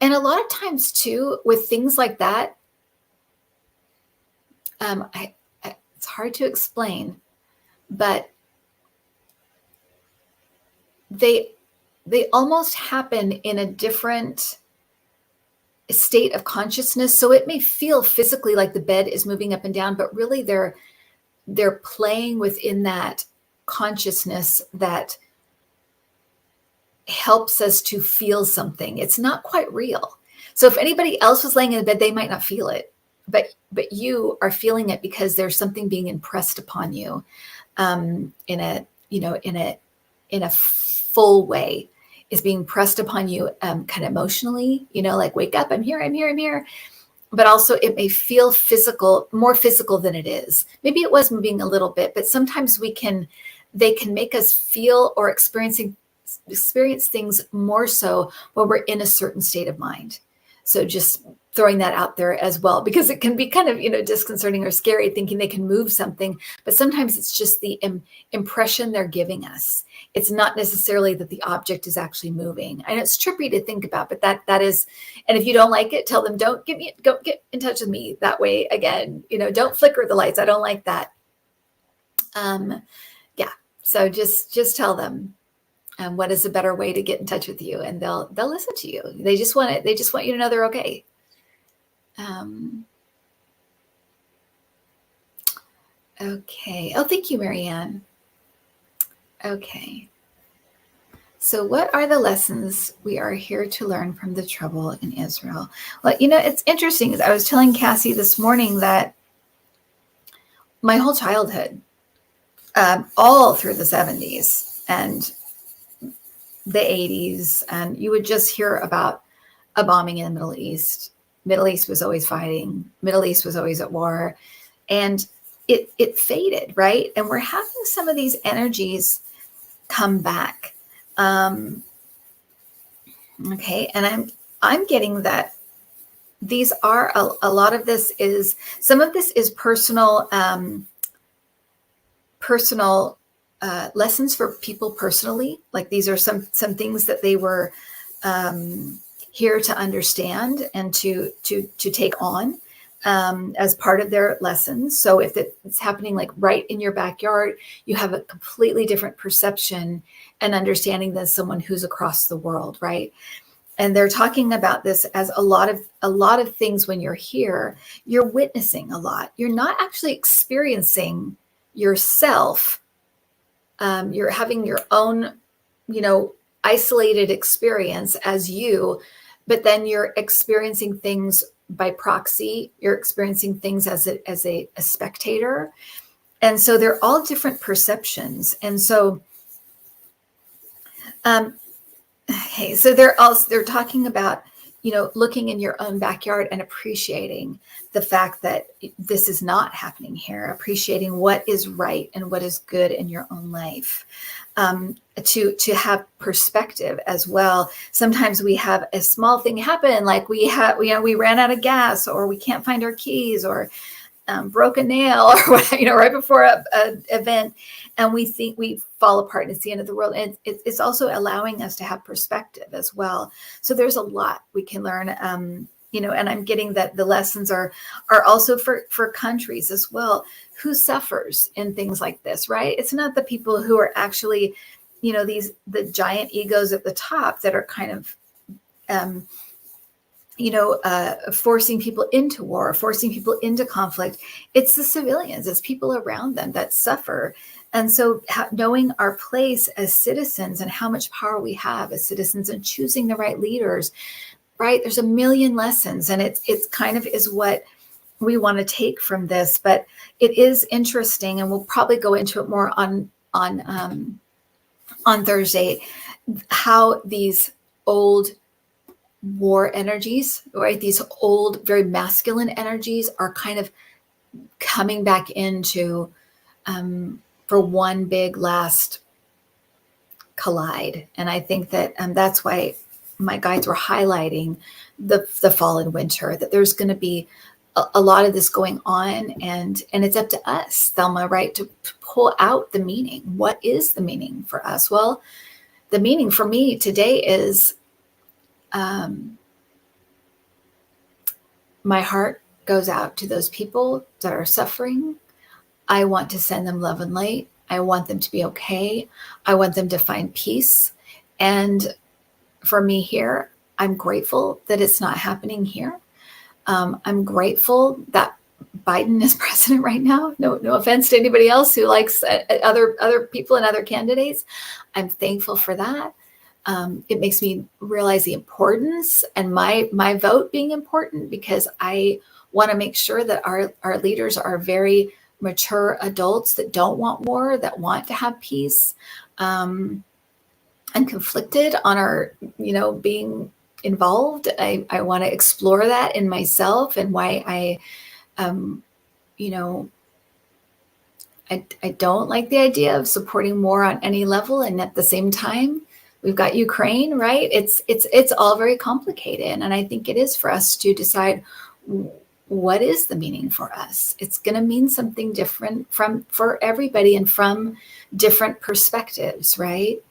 a lot of times too, with things like that, it's hard to explain, but they almost happen in a different state of consciousness. So it may feel physically like the bed is moving up and down, but really they're playing within that consciousness that helps us to feel something. It's not quite real. So if anybody else was laying in the bed, they might not feel it, but you are feeling it because there's something being impressed upon you in a full way. Is being pressed upon you kind of emotionally, like, wake up, I'm here. But also it may feel physical, more physical than it is. Maybe it was moving a little bit, but sometimes they can make us feel or experience things more so when we're in a certain state of mind. So just throwing that out there as well, because it can be kind of, disconcerting or scary thinking they can move something, but sometimes it's just the impression they're giving us. It's not necessarily that the object is actually moving. And it's trippy to think about, but that is, and if you don't like it, tell them, don't get in touch with me that way again. Don't flicker the lights. I don't like that. Yeah. So just tell them, what is a better way to get in touch with you, and they'll listen to you. They just want you to know they're okay. Okay. Oh, thank you, Marianne. Okay. So what are the lessons we are here to learn from the trouble in Israel? Well, it's interesting. I was telling Cassie this morning that my whole childhood, all through the 70s and the 80s, and you would just hear about a bombing in the Middle East. Middle East was always fighting. Middle East was always at war. And it faded, right? And we're having some of these energies come back. Okay. And I'm getting that these are a lot of this is, some of this is personal lessons for people personally. Like, these are some things that they were here to understand and to take on as part of their lessons. So if it's happening like right in your backyard, you have a completely different perception and understanding than someone who's across the world, right? And they're talking about this as a lot of things. When you're here, you're witnessing a lot. You're not actually experiencing yourself. You're having your own, isolated experience as you, but then you're experiencing things by proxy. You're experiencing things as a spectator. And so they're all different perceptions. And so Um, okay, so they're talking about, looking in your own backyard and appreciating the fact that this is not happening here, appreciating what is right and what is good in your own life. To have perspective as well. Sometimes we have a small thing happen, like we ran out of gas, or we can't find our keys, or broke a nail, or right before a event, and we think we fall apart and it's the end of the world. And it's also allowing us to have perspective as well. So there's a lot we can learn. And I'm getting that the lessons are also for countries as well. Who suffers in things like this, right? It's not the people who are actually, the giant egos at the top that are kind of forcing people into war, forcing people into conflict. It's the civilians, it's people around them that suffer. And so knowing our place as citizens and how much power we have as citizens and choosing the right leaders, right? There's a million lessons, and it's kind of is what we want to take from this. But it is interesting, and we'll probably go into it more on Thursday, how these old war energies, right? These old, very masculine energies are kind of coming back into for one big last collide. And I think that that's why my guides were highlighting the fall and winter, that there's going to be a lot of this going on, and it's up to us, Thelma, right, to pull out the meaning. What is the meaning for us? Well, the meaning for me today is my heart goes out to those people that are suffering. I want to send them love and light. I want them to be okay. I want them to find peace. And for me here, I'm grateful that it's not happening here. I'm grateful that Biden is president right now. No offense to anybody else who likes other people and other candidates. I'm thankful for that. It makes me realize the importance and my vote being important, because I want to make sure that our leaders are very mature adults that don't want war, that want to have peace. I'm conflicted on our, being involved. I want to explore that in myself, and why I don't like the idea of supporting war on any level. And at the same time, we've got Ukraine, right? It's all very complicated. And I think it is for us to decide, what is the meaning for us? It's going to mean something different for everybody, and from different perspectives, right?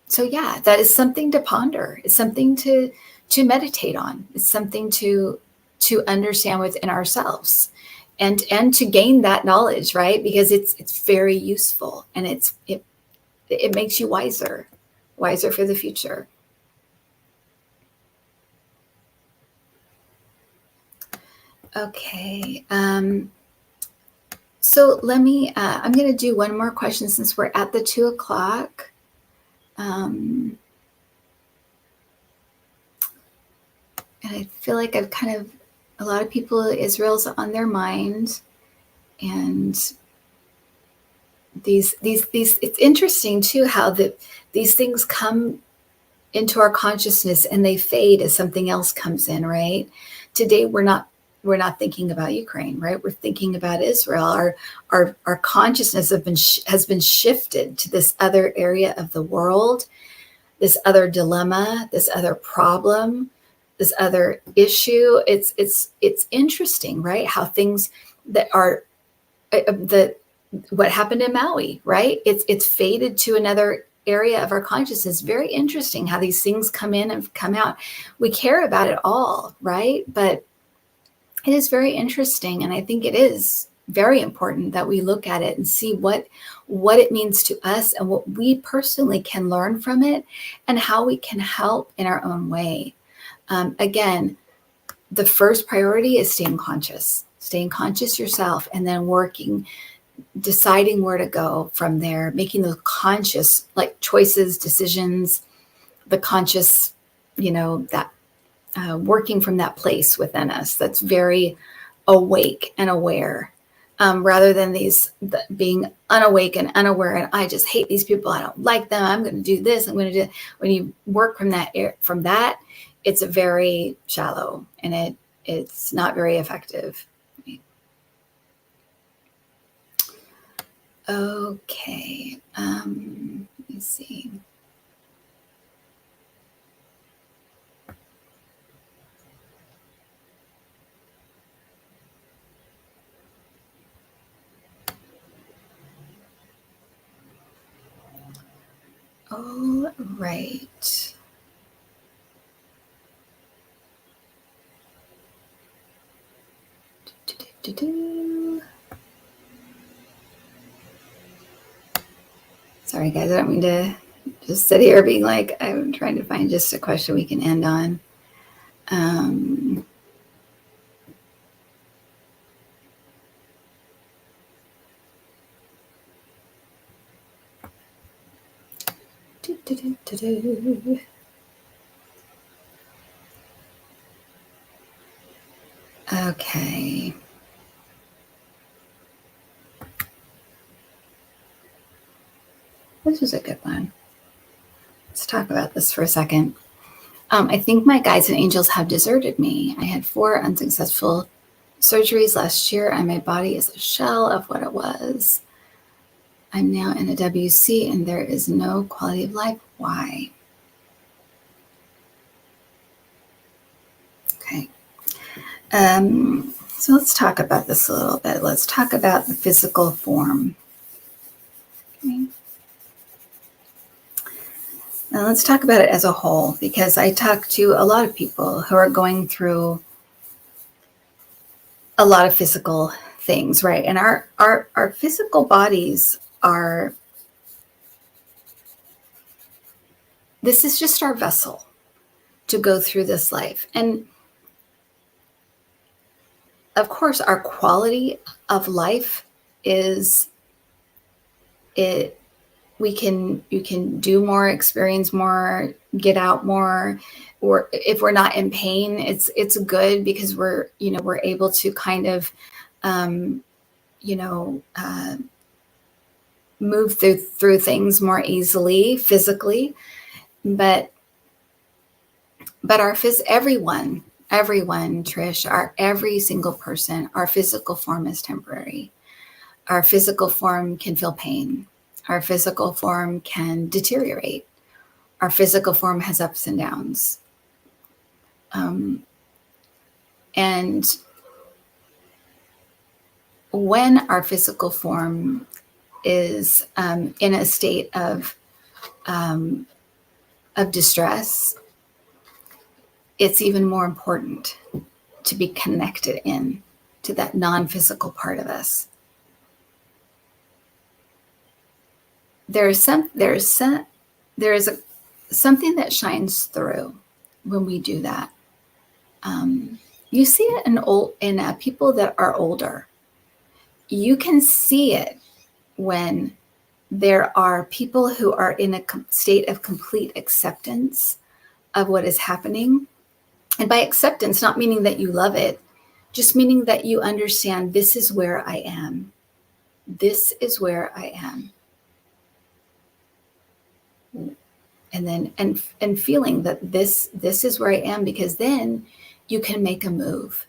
So yeah, that is something to ponder. It's something to meditate on. It's something to understand within ourselves, and to gain that knowledge, right? Because it's very useful, and it makes you wiser for the future. Okay. So let me, I'm going to do one more question since we're at the 2:00. And I feel like I've a lot of people, Israel's on their mind, and these it's interesting too, how these things come into our consciousness and they fade as something else comes in, right? Today we're not thinking about Ukraine, right? We're thinking about Israel. Our consciousness has been shifted to this other area of the world, this other dilemma, this other problem, this other issue. It's interesting, right? How things that are what happened in Maui, right? It's faded to another area of our consciousness. Very interesting how these things come in and come out. We care about it all, right? But it is very interesting, and I think it is very important that we look at it and see what it means to us, and what we personally can learn from it, and how we can help in our own way. Again, the first priority is staying conscious yourself, and then deciding where to go from there, making those conscious choices, decisions, the conscious, that working from that place within us that's very awake and aware. rather than being unawake and unaware. And I just hate these people. I don't like them. I'm going to do this. I'm going to do. When you work from that, it's very shallow and it's not very effective. Okay. Let me see. All right. Sorry, guys. I don't mean to just sit here being like, I'm trying to find just a question we can end on. Okay. This is a good one. Let's talk about this for a second. I think my guides and angels have deserted me. I had 4 unsuccessful surgeries last year, and my body is a shell of what it was. I'm now in a WC, and there is no quality of life. Why? Okay. So let's talk about this a little bit. Let's talk about the physical form. Okay. Now let's talk about it as a whole, because I talk to a lot of people who are going through a lot of physical things, right? And our physical bodies are, this is just our vessel to go through this life. And of course, our quality of life is it. You can do more, experience more, get out more, or if we're not in pain, it's good because we're able to kind of move through things more easily physically. But everyone, Trish, every single person, our physical form is temporary. Our physical form can feel pain. Our physical form can deteriorate. Our physical form has ups and downs. And when our physical form is in a state of distress, it's even more important to be connected in to that non-physical part of us. There is something that shines through when we do that. You see it in people that are older. You can see it when there are people who are in a state of complete acceptance of what is happening. And by acceptance, not meaning that you love it, just meaning that you understand, this is where I am. This is where I am. And then, and feeling that this is where I am, because then you can make a move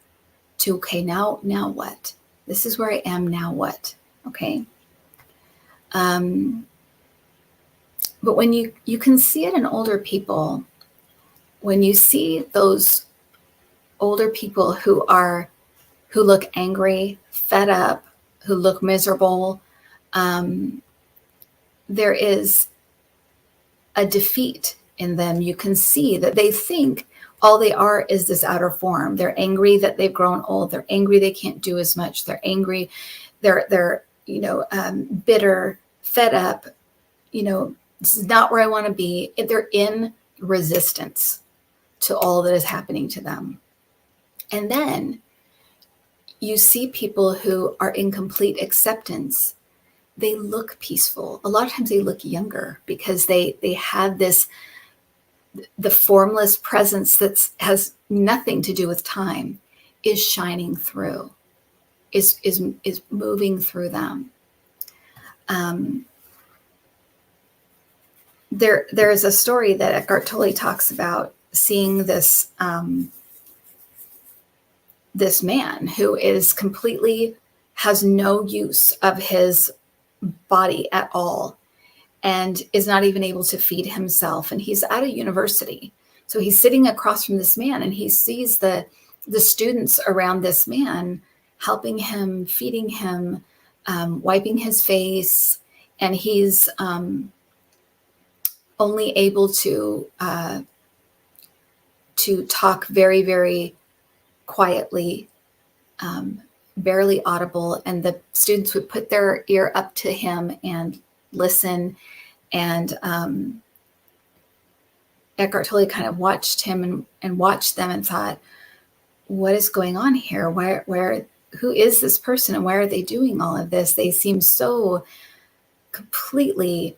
to, okay, now what? This is where I am, now what? Okay. But when you can see it in older people, when you see those older people who look angry, fed up, who look miserable, there is a defeat in them. You can see that they think all they are is this outer form. They're angry that they've grown old. They're angry they can't do as much. They're angry. They're bitter, fed up. This is not where I want to be. They're in resistance to all that is happening to them. And then you see people who are in complete acceptance. They look peaceful. A lot of times they look younger because they have the formless presence that has nothing to do with time is shining through. is moving through them. There is a story that Eckhart Tolle talks about, seeing this this man who is completely has no use of his body at all, and is not even able to feed himself. And he's at a university. So he's sitting across from this man, and he sees the students around this man, helping him, feeding him, wiping his face. And he's only able to talk very, very quietly, barely audible. And the students would put their ear up to him and listen. And Eckhart Tolle kind of watched him and watched them and thought, what is going on here? Who is this person, and why are they doing all of this? They seem so completely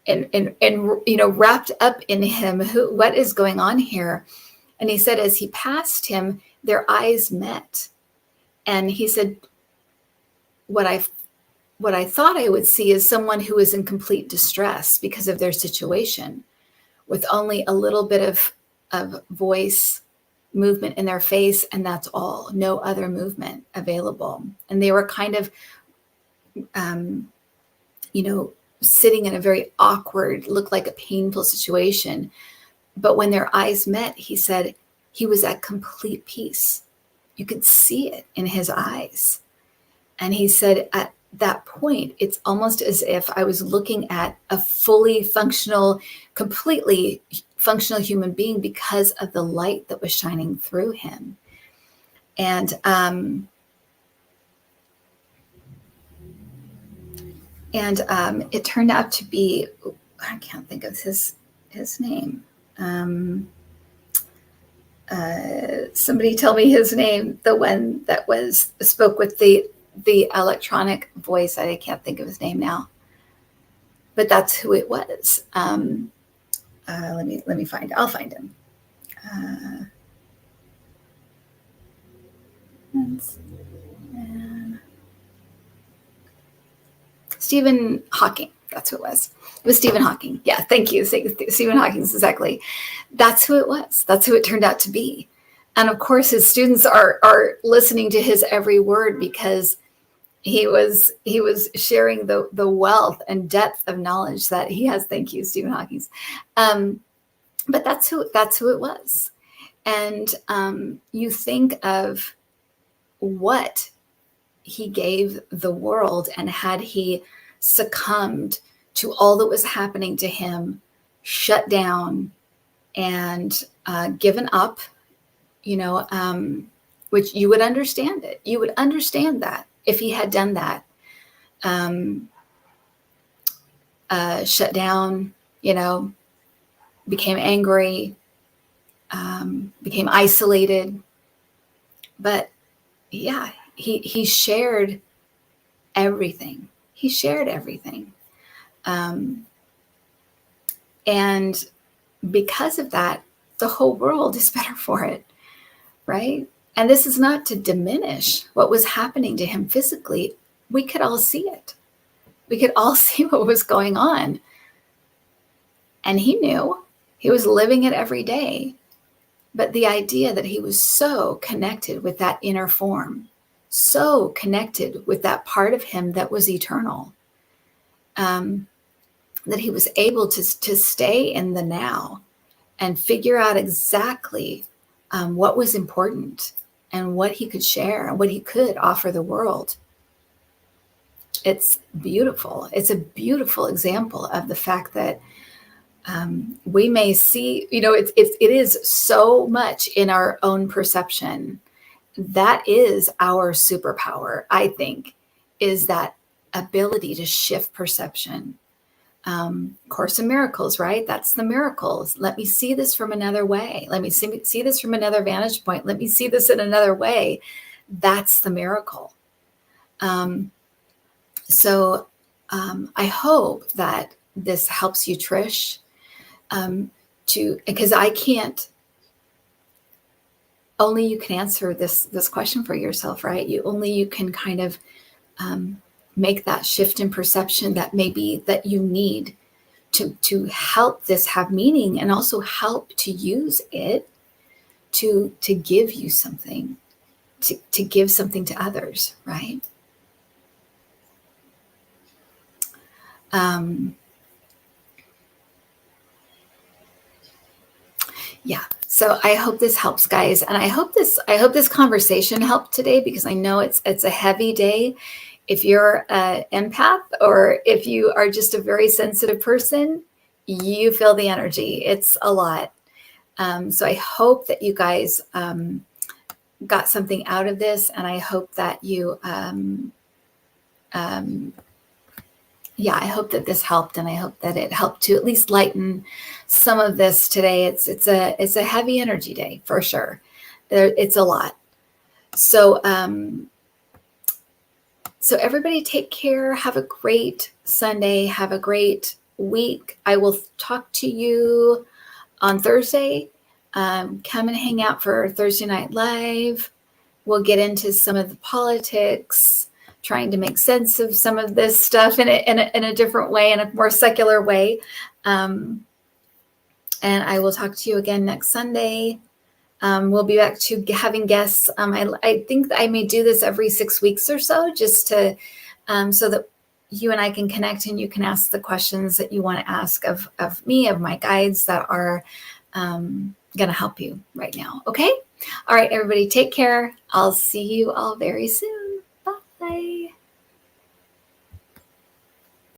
and wrapped up in him. What is going on here? And he said, as he passed him, their eyes met. And he said, what I thought I would see is someone who is in complete distress because of their situation, with only a little bit of voice movement in their face, and that's all, no other movement available. And they were kind of, sitting in a very awkward, looked like a painful situation. But when their eyes met, he said he was at complete peace. You could see it in his eyes. And he said at that point, it's almost as if I was looking at a fully functional, completely functional human being because of the light that was shining through him. And it turned out to be, I can't think of his name. Somebody tell me his name, the one that spoke with the electronic voice. I can't think of his name now, but that's who it was. Let me find. I'll find him. Stephen Hawking. That's who it was. It was Stephen Hawking. Yeah, thank you. Stephen Hawking, exactly. That's who it was. That's who it turned out to be. And of course, his students are listening to his every word, because he was sharing the wealth and depth of knowledge that he has. Thank you, Stephen Hawking. But that's who it was. And you think of what he gave the world, and had he succumbed to all that was happening to him, shut down, and given up, which you would understand it. You would understand that if he had done that, shut down, became angry, became isolated. But yeah, he shared everything. He shared everything. And because of that, the whole world is better for it, right? And this is not to diminish what was happening to him physically. We could all see it. We could all see what was going on. And he knew. He was living it every day. But the idea that he was so connected with that inner form, so connected with that part of him that was eternal, that he was able to stay in the now and figure out exactly what was important and what he could share and what he could offer the world. It's beautiful. It's a beautiful example of the fact that we may see, it is so much in our own perception. That is our superpower, I think, is that ability to shift perception. Course in Miracles, right? That's the miracles. Let me see this from another way. Let me see this from another vantage point. Let me see this in another way. That's the miracle. So I hope that this helps you, Trish, because I can't only you can answer this question for yourself, right? You can kind of make that shift in perception that maybe that you need to help this have meaning, and also help to use it to give you something, to give something to others, right? Yeah. So I hope this helps, guys, and I hope this conversation helped today, because I know it's a heavy day. If you're an empath, or if you are just a very sensitive person, you feel the energy. It's a lot. So I hope that you guys got something out of this, and I hope that you yeah, I hope that this helped, and I hope that it helped to at least lighten some of this today. It's a heavy energy day for sure. It's a lot. So so everybody take care. Have a great Sunday. Have a great week. I will talk to you on Thursday. Come and hang out for Thursday Night Live. We'll get into some of the politics, trying to make sense of some of this stuff in a different way, in a more secular way. And I will talk to you again next Sunday. We'll be back to having guests. I think I may do this every 6 weeks or so, just to so that you and I can connect, and you can ask the questions that you want to ask of me, of my guides that are going to help you right now. Okay. All right, everybody, take care. I'll see you all very soon.